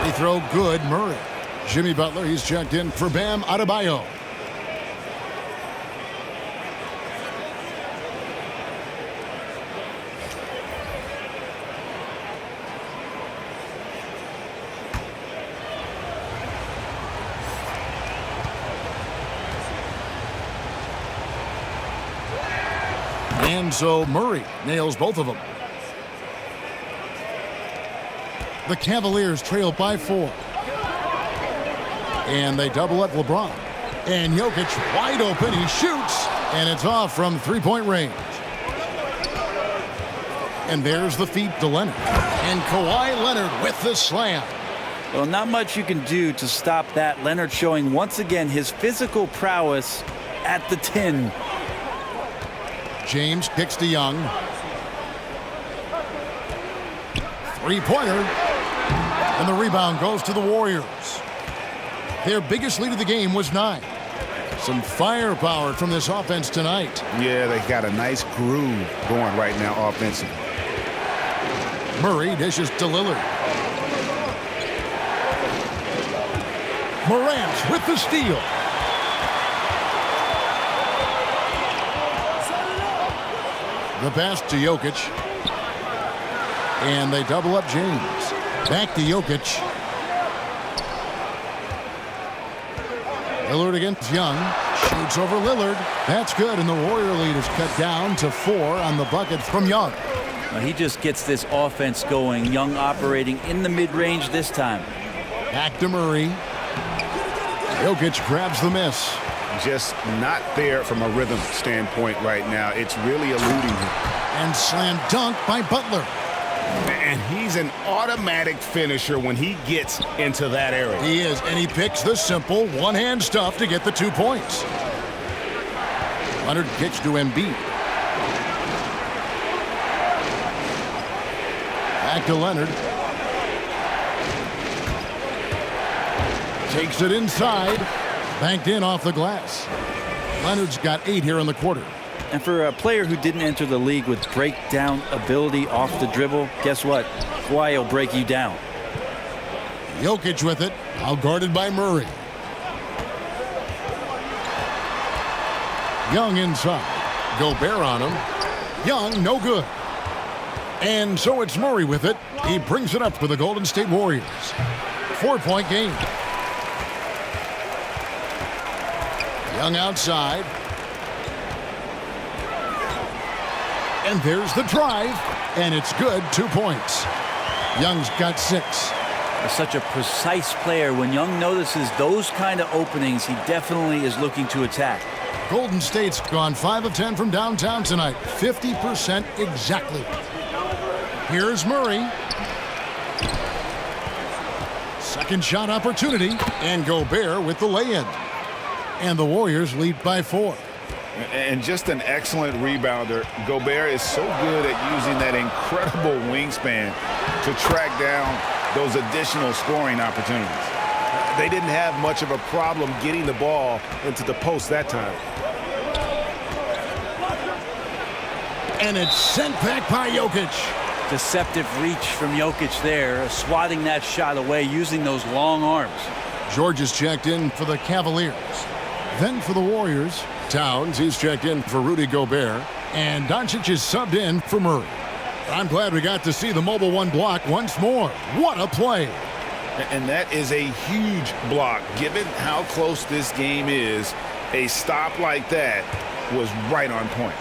They throw good. Murray. Jimmy Butler, he's checked in for Bam Adebayo. And so Murray nails both of them. The Cavaliers trail by 4. And they double up LeBron. And Jokic wide open. He shoots. And it's off from three-point range. And there's the feed to Leonard. And Kawhi Leonard with the slam. Well, not much you can do to stop that. Leonard showing once again his physical prowess at the 10. James kicks to Young. Three-pointer. And the rebound goes to the Warriors. Their biggest lead of the game was 9. Some firepower from this offense tonight. Yeah, they got a nice groove going right now offensively. Murray dishes to Lillard. Morant with the steal. The pass to Jokic. And they double up James. Back to Jokic. Lillard against Young. Shoots over Lillard. That's good, and the Warrior lead is cut down to 4 on the bucket from Young. Well, he just gets this offense going. Young operating in the mid-range this time. Back to Murray. Jokic grabs the miss. Just not there from a rhythm standpoint right now. It's really eluding him. And slam dunk by Butler. And he's an automatic finisher when he gets into that area. He is, and he picks the simple one-hand stuff to get the 2 points. Leonard kicks to Embiid. Back to Leonard. Takes it inside. Banked in off the glass. Leonard's got 8 here in the quarter. And for a player who didn't enter the league with breakdown ability off the dribble, guess what? Kawhi will break you down. Jokic with it, out guarded by Murray. Young inside. Gobert on him. Young, no good. And so it's Murray with it. He brings it up for the Golden State Warriors. 4-point game. Young outside. And there's the drive, and it's good, 2 points. Young's got 6. Such a precise player. When Young notices those kind of openings, he definitely is looking to attack. Golden State's gone 5 of 10 from downtown tonight, 50% exactly. Here's Murray. Second shot opportunity, and Gobert with the lay-in. And the Warriors lead by 4. And just an excellent rebounder. Gobert is so good at using that incredible wingspan to track down those additional scoring opportunities. They didn't have much of a problem getting the ball into the post that time. And it's sent back by Jokic. Deceptive reach from Jokic there, swatting that shot away using those long arms. George is checked in for the Cavaliers. Then for the Warriors, Towns, he's checked in for Rudy Gobert. And Doncic is subbed in for Murray. I'm glad we got to see the mobile 1 block once more. What a play. And that is a huge block. Given how close this game is, a stop like that was right on point.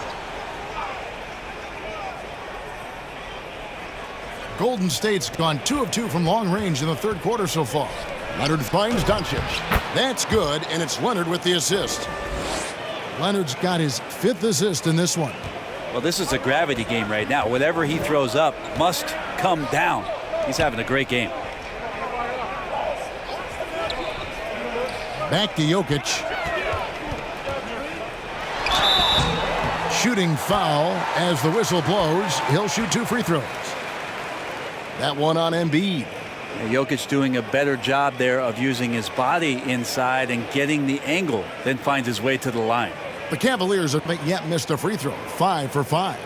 Golden State's gone 2 of 2 from long range in the third quarter so far. Leonard finds Doncic. That's good, and it's Leonard with the assist. Leonard's got his 5th assist in this one. Well, this is a gravity game right now. Whatever he throws up must come down. He's having a great game. Back to Jokic. shooting foul. As the whistle blows, he'll shoot 2 free throws. That one on Embiid. Jokic doing a better job there of using his body inside and getting the angle, then finds his way to the line. The Cavaliers have not yet missed a free throw. 5 for 5.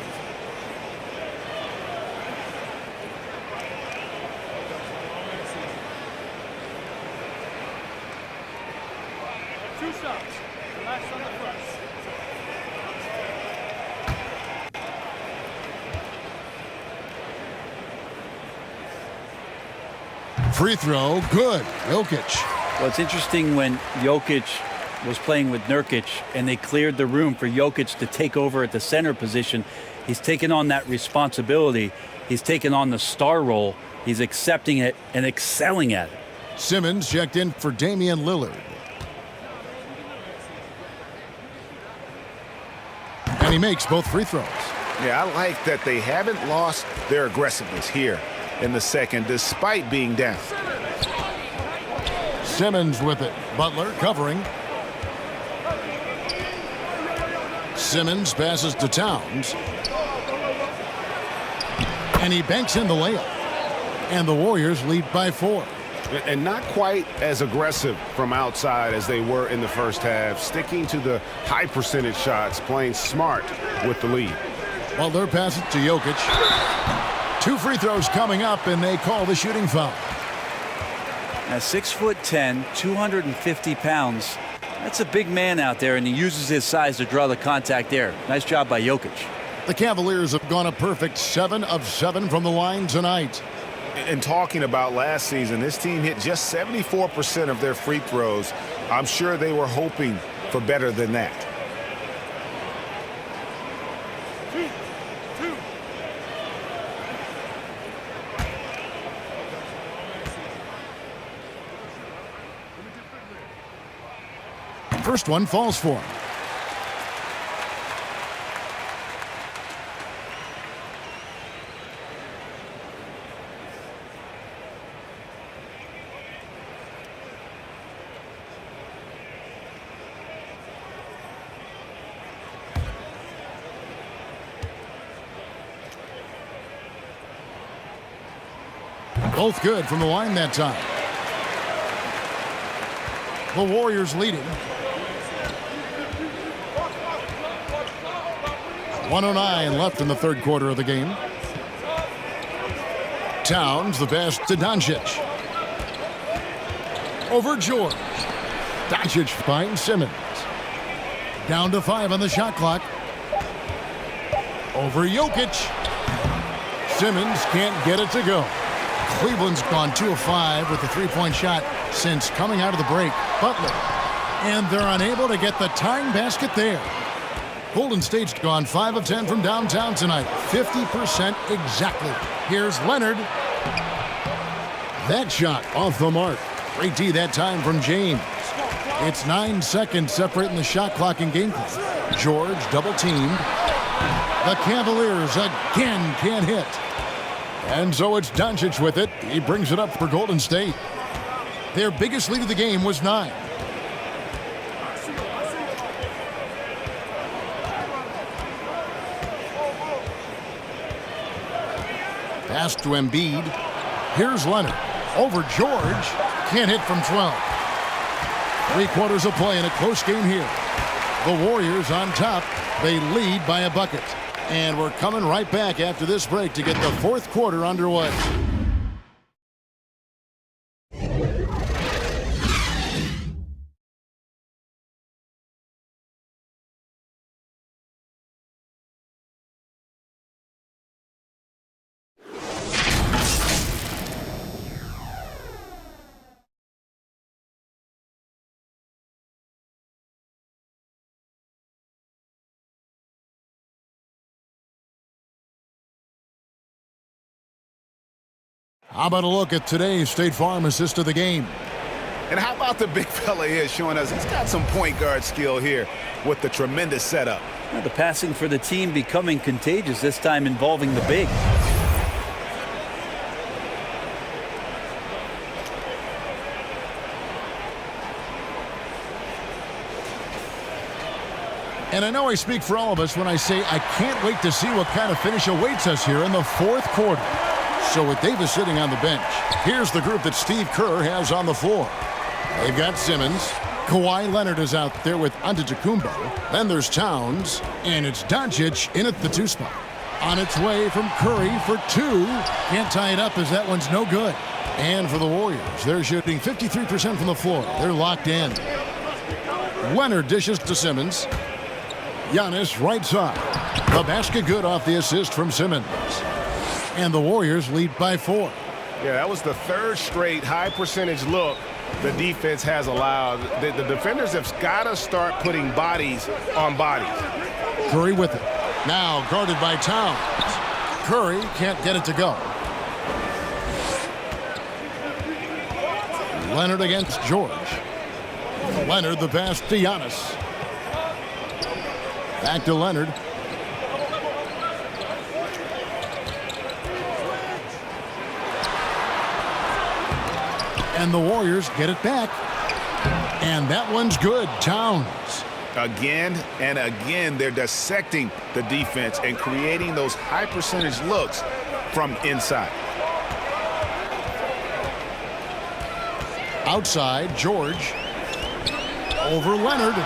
Free throw, good. Jokic. Well, it's interesting when Jokic was playing with Nurkic and they cleared the room for Jokic to take over at the center position. He's taken on that responsibility. He's taken on the star role. He's accepting it and excelling at it. Simmons checked in for Damian Lillard. And he makes both free throws. Yeah, I like that they haven't lost their aggressiveness here in the second, despite being down. Simmons with it. Butler covering. Simmons passes to Towns. And he banks in the layup. And the Warriors lead by 4. And not quite as aggressive from outside as they were in the first half, sticking to the high percentage shots, playing smart with the lead. Butler passes to Jokic. 2 free throws coming up, and they call the shooting foul. Now 6'10", 250 pounds. That's a big man out there, and he uses his size to draw the contact there. Nice job by Jokic. The Cavaliers have gone a perfect 7 of 7 from the line tonight. And talking about last season, this team hit just 74% of their free throws. I'm sure they were hoping for better than that. First one falls for him. Both good from the line that time. The Warriors leading. 1:09 left in the third quarter of the game. Towns the pass to Doncic. Over George. Doncic finds Simmons. Down to 5 on the shot clock. Over Jokic. Simmons can't get it to go. Cleveland's gone 2 of 5 with the three-point shot since coming out of the break. Butler. And they're unable to get the tying basket there. Golden State's gone 5 of 10 from downtown tonight. 50% exactly. Here's Leonard. That shot off the mark. Great D that time from James. It's 9 seconds separating the shot clock and game clock. George double teamed. The Cavaliers again can't hit. And so it's Doncic with it. He brings it up for Golden State. Their biggest lead of the game was 9. Pass to Embiid. Here's Leonard. Over George. Can't hit from 12. 3 quarters of play in a close game here. The Warriors on top. They lead by a bucket. And we're coming right back after this break to get the fourth quarter underway. How about a look at today's State Farm assist of the game? And how about the big fella here showing us he's got some point guard skill here with the tremendous setup. Well, the passing for the team becoming contagious, this time involving the big. And I know I speak for all of us when I say I can't wait to see what kind of finish awaits us here in the fourth quarter. So with Davis sitting on the bench, here's the group that Steve Kerr has on the floor. They've got Simmons. Kawhi Leonard is out there with Antetokounmpo. Then there's Towns. And it's Doncic in at the 2 spot. On its way from Curry for 2. Can't tie it up as that one's no good. And for the Warriors, they're shooting 53% from the floor. They're locked in. Leonard dishes to Simmons. Giannis right side. The basket good off the assist from Simmons. And the Warriors lead by 4. Yeah, that was the third straight high percentage look the defense has allowed. The defenders have got to start putting bodies on bodies. Curry with it. Now guarded by Towns. Curry can't get it to go. Leonard against George. Leonard the pass to Giannis. Back to Leonard. And the Warriors get it back. And that one's good. Towns. Again and again, they're dissecting the defense and creating those high percentage looks from inside. Outside, George. Over Leonard.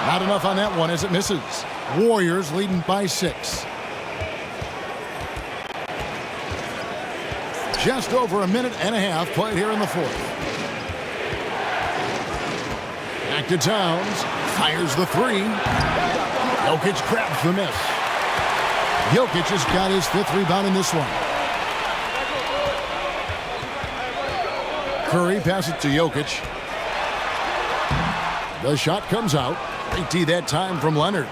Not enough on that one as it misses. Warriors leading by 6. Just over a minute and a half played here in the fourth. Back to Towns. Fires the 3. Jokic grabs the miss. Jokic has got his 5th rebound in this one. Curry passes it to Jokic. The shot comes out. Great tee that time from Leonard.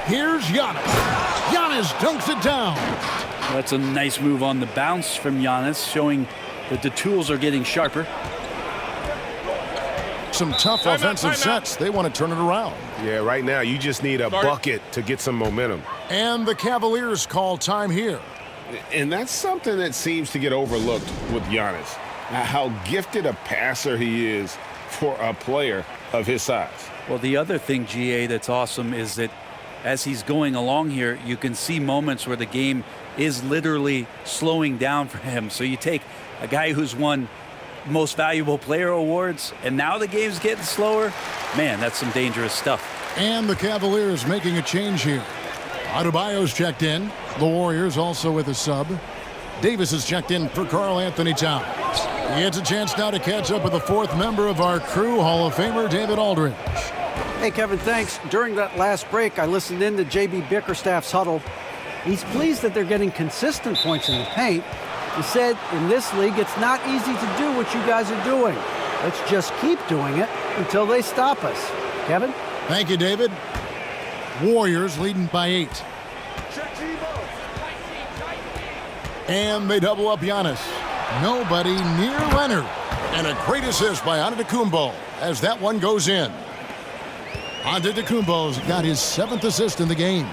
Here's Giannis. Giannis dunks it down. That's a nice move on the bounce from Giannis, showing that the tools are getting sharper. Some tough offensive sets. They want to turn it around. Yeah, right now you just need a bucket to get some momentum. And the Cavaliers call time here. And that's something that seems to get overlooked with Giannis. How gifted a passer he is for a player of his size. Well, the other thing, GA, that's awesome is that as he's going along here, you can see moments where the game is literally slowing down for him. So you take a guy who's won most valuable player awards, and now the game's getting slower. Man, that's some dangerous stuff. And the Cavaliers making a change here. Adebayo's checked in. The Warriors also with a sub. Davis is checked in for Karl Anthony Towns. He gets a chance now to catch up with the 4th member of our crew, Hall of Famer David Aldridge. Hey, Kevin, thanks. During that last break, I listened in to J.B. Bickerstaff's huddle. He's pleased that they're getting consistent points in the paint. He said, in this league, it's not easy to do what you guys are doing. Let's just keep doing it until they stop us. Kevin? Thank you, David. Warriors leading by 8. And they double up Giannis. Nobody near Leonard. And a great assist by Antetokounmpo as that one goes in. Antetokounmpo's got his 7th assist in the game.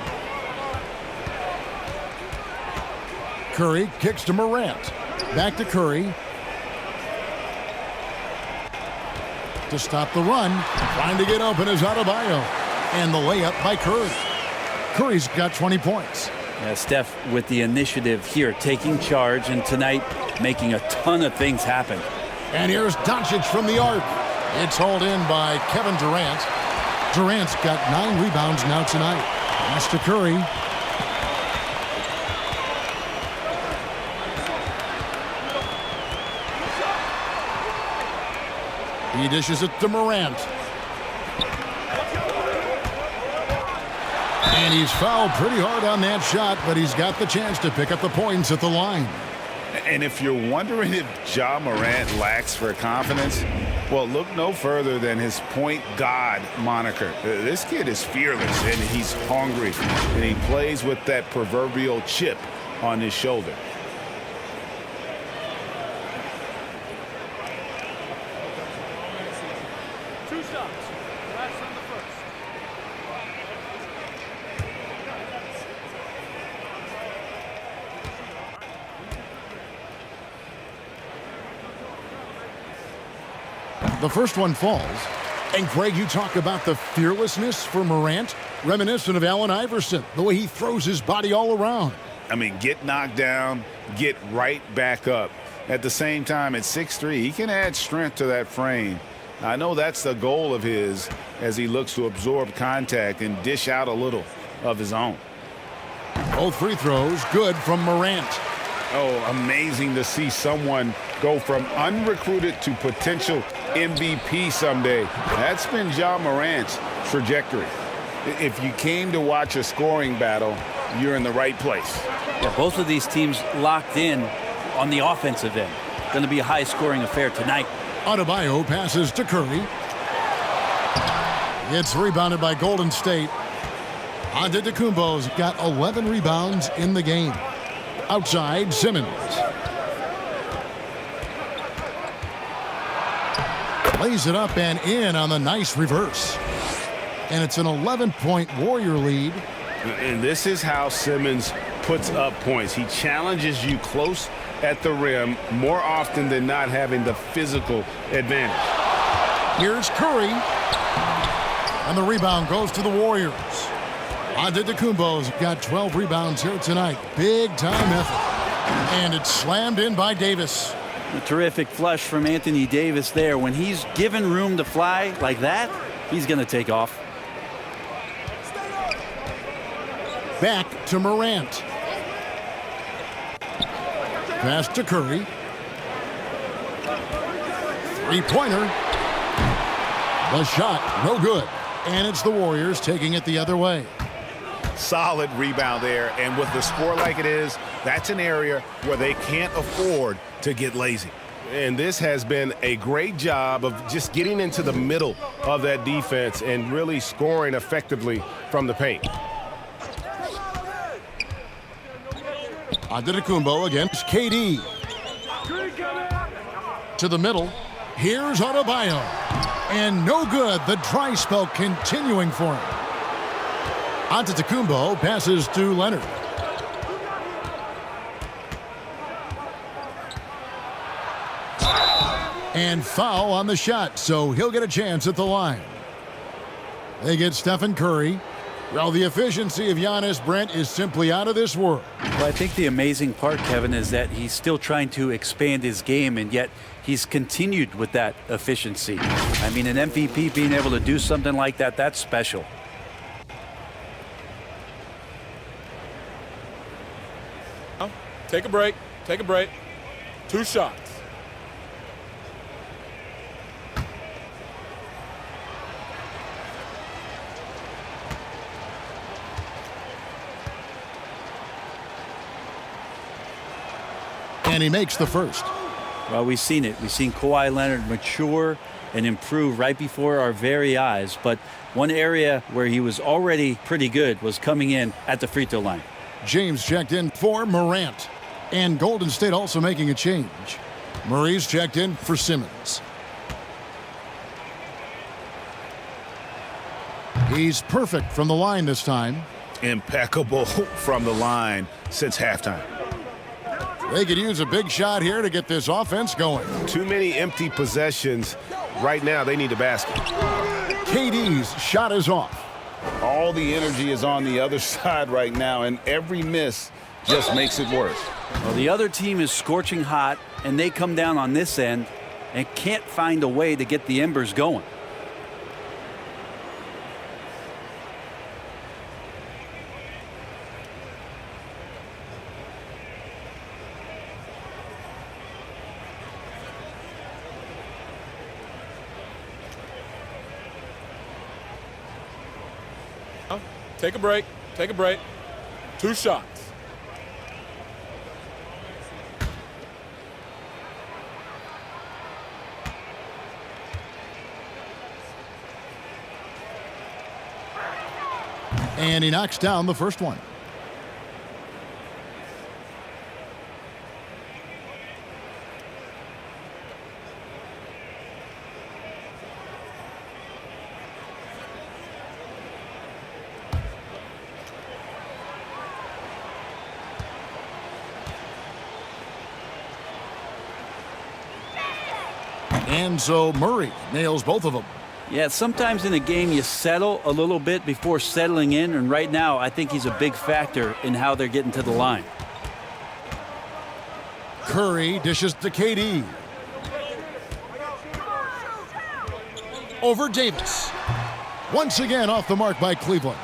Curry kicks to Morant. Back to Curry. To stop the run. Trying to get open is Adebayo. And the layup by Curry. Curry's got 20 points. Yeah, Steph with the initiative here, taking charge, and tonight making a ton of things happen. And here's Doncic from the arc. It's hauled in by Kevin Durant. Durant's got 9 rebounds now tonight. Pass to Curry. He dishes it to Morant. And he's fouled pretty hard on that shot, but he's got the chance to pick up the points at the line. And if you're wondering if Ja Morant lacks for confidence, well, look no further than his point god moniker. This kid is fearless, and he's hungry, and he plays with that proverbial chip on his shoulder. The first one falls, And Greg, you talk about the fearlessness for Morant, reminiscent of Allen Iverson, the way he throws his body all around. I mean, get knocked down, get right back up. At the same time, at 6'3", he can add strength to that frame. I know that's the goal of his as he looks to absorb contact and dish out a little of his own. Both free throws good from Morant. Oh, amazing to see someone go from unrecruited to potential MVP someday. That's been Ja Morant's trajectory. If you came to watch a scoring battle, you're in the right place. Yeah, both of these teams locked in on the offensive end. Going to be a high-scoring affair tonight. Adebayo passes to Curry. It's rebounded by Golden State. Antetokounmpo's got 11 rebounds in the game. Outside, Simmons. Lays it up and in on the nice reverse. And it's an 11-point Warrior lead. And this is how Simmons puts up points. He challenges you close at the rim more often than not, having the physical advantage. Here's Curry. And the rebound goes to the Warriors. Antetokounmpo's got 12 rebounds here tonight. Big time effort. And it's slammed in by Davis. A terrific flush from Anthony Davis there. When he's given room to fly like that, he's going to take off. Back to Morant. Pass to Curry. Three-pointer. The shot, no good. And it's the Warriors taking it the other way. Solid rebound there, and with the score like it is, that's an area where they can't afford to get lazy. And this has been a great job of just getting into the middle of that defense and really scoring effectively from the paint. Antetokounmpo against KD. To the middle. Here's Adebayo. And no good. The dry spell continuing for him. Antetokounmpo passes to Leonard. And foul on the shot, so he'll get a chance at the line. They get Stephen Curry. Well, the efficiency of Giannis, Brent, is simply out of this world. Well, I think the amazing part, Kevin, is that he's still trying to expand his game, and yet he's continued with that efficiency. I mean, an MVP being able to do something like that, that's special. Take a break. Take a break. 2 shots. And he makes the first. Well, we've seen it. We've seen Kawhi Leonard mature and improve right before our very eyes. But one area where he was already pretty good was coming in at the free throw line. James checked in for Morant. And Golden State also making a change. Murray's checked in for Simmons. He's perfect from the line this time. Impeccable from the line since halftime. They could use a big shot here to get this offense going. Too many empty possessions. Right now, they need a basket. KD's shot is off. All the energy is on the other side right now, and every miss just makes it worse. Well, the other team is scorching hot, and they come down on this end and can't find a way to get the embers going. Take a break. Take a break. 2 shots. And he knocks down the first one. And so Murray nails both of them. Yeah, sometimes in a game you settle a little bit before settling in, and right now I think he's a big factor in how they're getting to the line. Curry dishes to KD. Over Davis. Once again off the mark by Cleveland.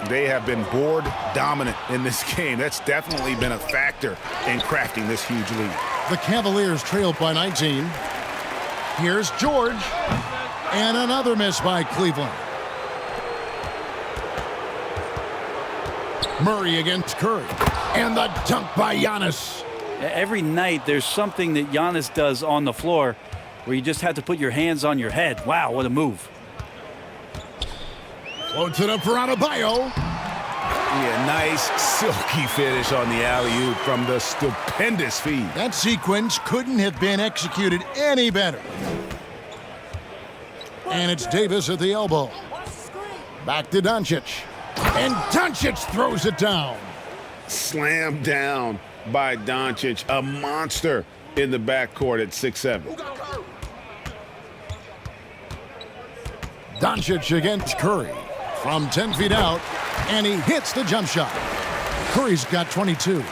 They have been board dominant in this game. That's definitely been a factor in crafting this huge lead. The Cavaliers trailed by 19. Here's George. And another miss by Cleveland. Murray against Curry. And the dunk by Giannis. Every night there's something that Giannis does on the floor where you just have to put your hands on your head. Wow, what a move. Floats it up for Adebayo. Yeah, nice silky finish on the alley-oop from the stupendous feed. That sequence couldn't have been executed any better. And it's Davis at the elbow. Back to Doncic. And Doncic throws it down. Slammed down by Doncic, a monster in the backcourt at 6'7". Doncic against Curry from 10 feet out, and he hits the jump shot. Curry's got 22.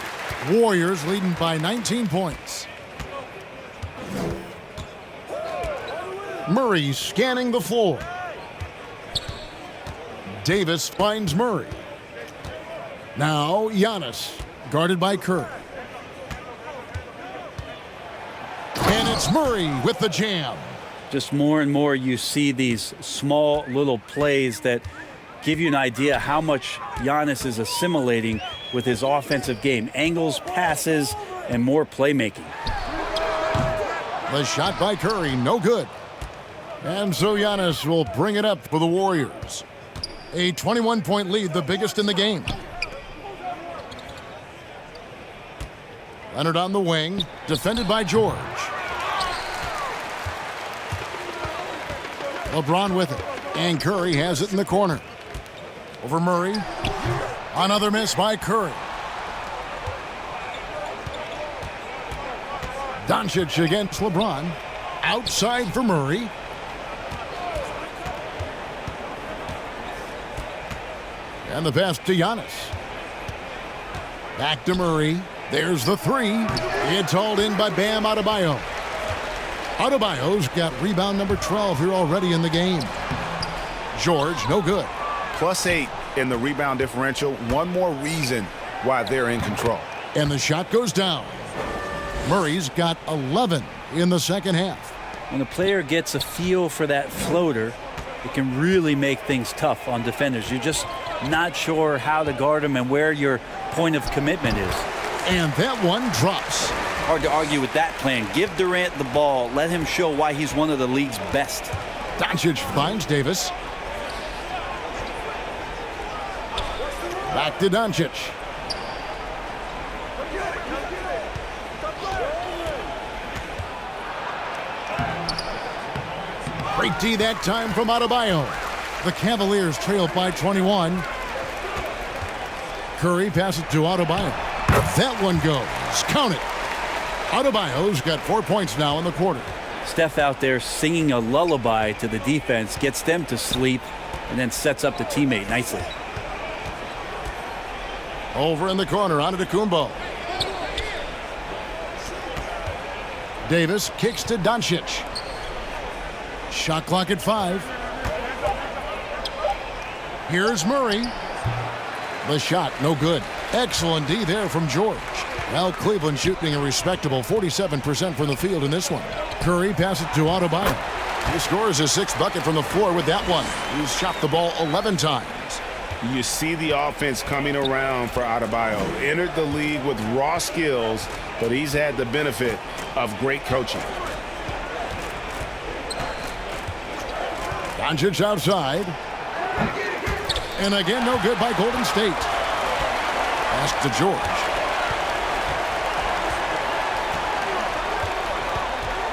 Warriors leading by 19 points. Murray scanning the floor. Davis finds Murray. Now Giannis, guarded by Curry. And it's Murray with the jam. Just more and more you see these small little plays that give you an idea how much Giannis is assimilating with his offensive game. Angles, passes, and more playmaking. The shot by Curry, no good. And so Giannis will bring it up for the Warriors. A 21-point lead, the biggest in the game. Leonard on the wing, defended by George. LeBron with it, and Curry has it in the corner. Over Murray. Another miss by Curry. Doncic against LeBron. Outside for Murray. And the pass to Giannis. Back to Murray. There's the three. It's hauled in by Bam Adebayo. Adebayo's got rebound number 12 here already in the game. George, no good. +8 in the rebound differential. One more reason why they're in control. And the shot goes down. Murray's got 11 in the second half. When a player gets a feel for that floater, it can really make things tough on defenders. You're just not sure how to guard them and where your point of commitment is. And that one drops. Hard to argue with that plan. Give Durant the ball. Let him show why he's one of the league's best. Doncic finds Davis. Back to Doncic. Great D that time from Adebayo. The Cavaliers trail by 21. Curry passes to Adebayo. That one goes. Count it. Adebayo's got 4 points now in the quarter. Steph out there singing a lullaby to the defense, gets them to sleep, and then sets up the teammate nicely. Over in the corner, Antetokounmpo. Davis kicks to Doncic. Shot clock at 5. Here's Murray. The shot, no good. Excellent D there from George. Well, Cleveland shooting a respectable 47% from the field in this one. Curry passes to Adebayo. He scores his 6th bucket from the floor with that one. He's shot the ball 11 times. You see the offense coming around for Adebayo. Entered the league with raw skills, but he's had the benefit of great coaching. Doncic outside. And again, no good by Golden State. Pass to George.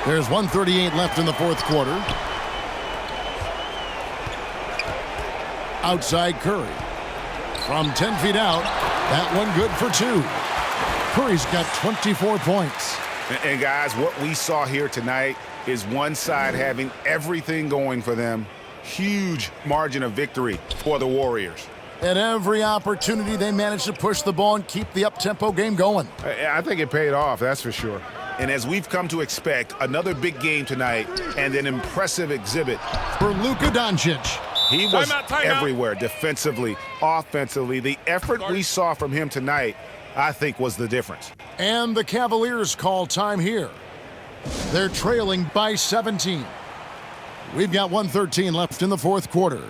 There's 1:38 left in the fourth quarter. Outside Curry. From 10 feet out, that one good for 2. Curry's got 24 points. And guys, what we saw here tonight is one side having everything going for them, huge margin of victory for the Warriors. At every opportunity, they managed to push the ball and keep the up-tempo game going. I think it paid off, that's for sure. And as we've come to expect, another big game tonight and an impressive exhibit for Luka Doncic. He was everywhere, defensively, offensively. The effort we saw from him tonight, I think, was the difference. And the Cavaliers call time here. They're trailing by 17. We've got 1:13 left in the fourth quarter.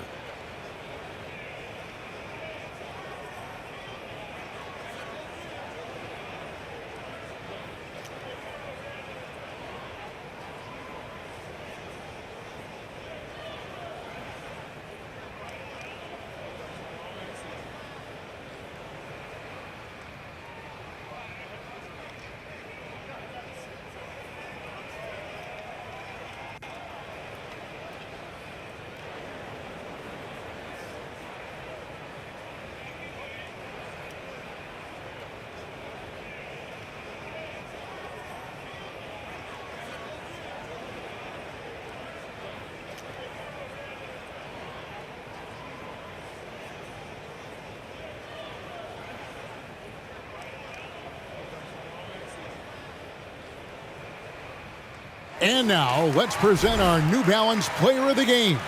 And now, let's present our New Balance Player of the Game,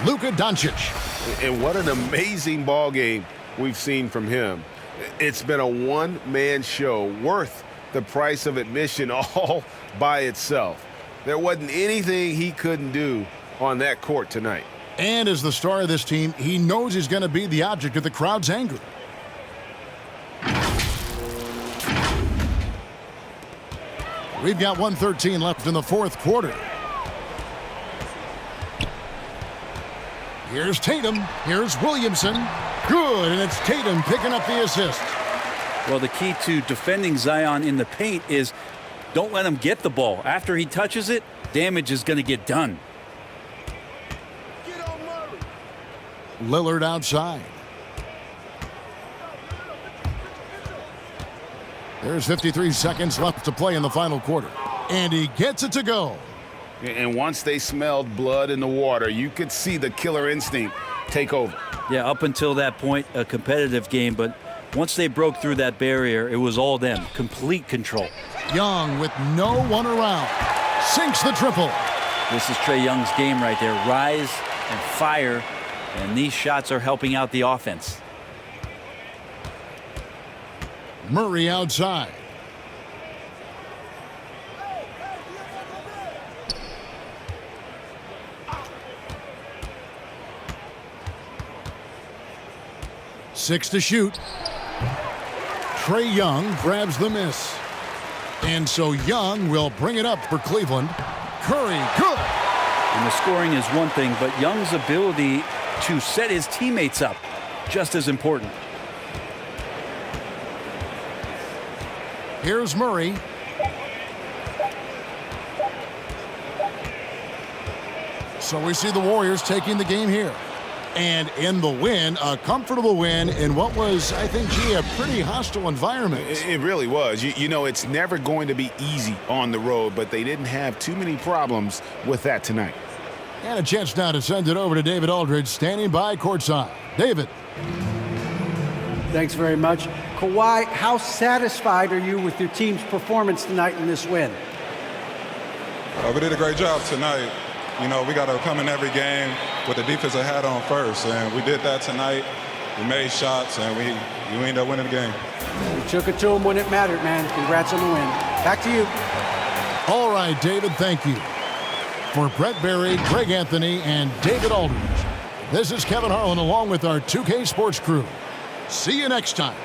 Luka Doncic. And what an amazing ball game we've seen from him. It's been a one-man show worth the price of admission all by itself. There wasn't anything he couldn't do on that court tonight. And as the star of this team, he knows he's going to be the object of the crowd's anger. We've got 1:13 left in the fourth quarter. Here's Tatum. Here's Williamson. Good, and it's Tatum picking up the assist. Well, the key to defending Zion in the paint is don't let him get the ball. After he touches it, damage is going to get done. Lillard outside. There's 53 seconds left to play in the final quarter. And he gets it to go. And once they smelled blood in the water, you could see the killer instinct take over. Yeah, up until that point, a competitive game. But once they broke through that barrier, it was all them. Complete control. Young with no one around. Sinks the triple. This is Trae Young's game right there. Rise and fire. And these shots are helping out the offense. Murray outside. Six to shoot. Trae Young grabs the miss. And so Young will bring it up for Cleveland. Curry, good. And the scoring is one thing, but Young's ability to set his teammates up, just as important. Here's Murray. So we see the Warriors taking the game here. And in the win, a comfortable win in what was, I think, a pretty hostile environment. It really was. You know, it's never going to be easy on the road, but they didn't have too many problems with that tonight. And a chance now to send it over to David Aldridge, standing by courtside. David. Thanks very much. Kawhi, how satisfied are you with your team's performance tonight in this win? We did a great job tonight. You know, we got to come in every game with the defensive hat on first, and we did that tonight. We made shots, and we ended up winning the game. You took it to them when it mattered, man. Congrats on the win. Back to you. All right, David, thank you. For Brett Berry, Greg Anthony, and David Aldridge, this is Kevin Harlan along with our 2K Sports crew. See you next time.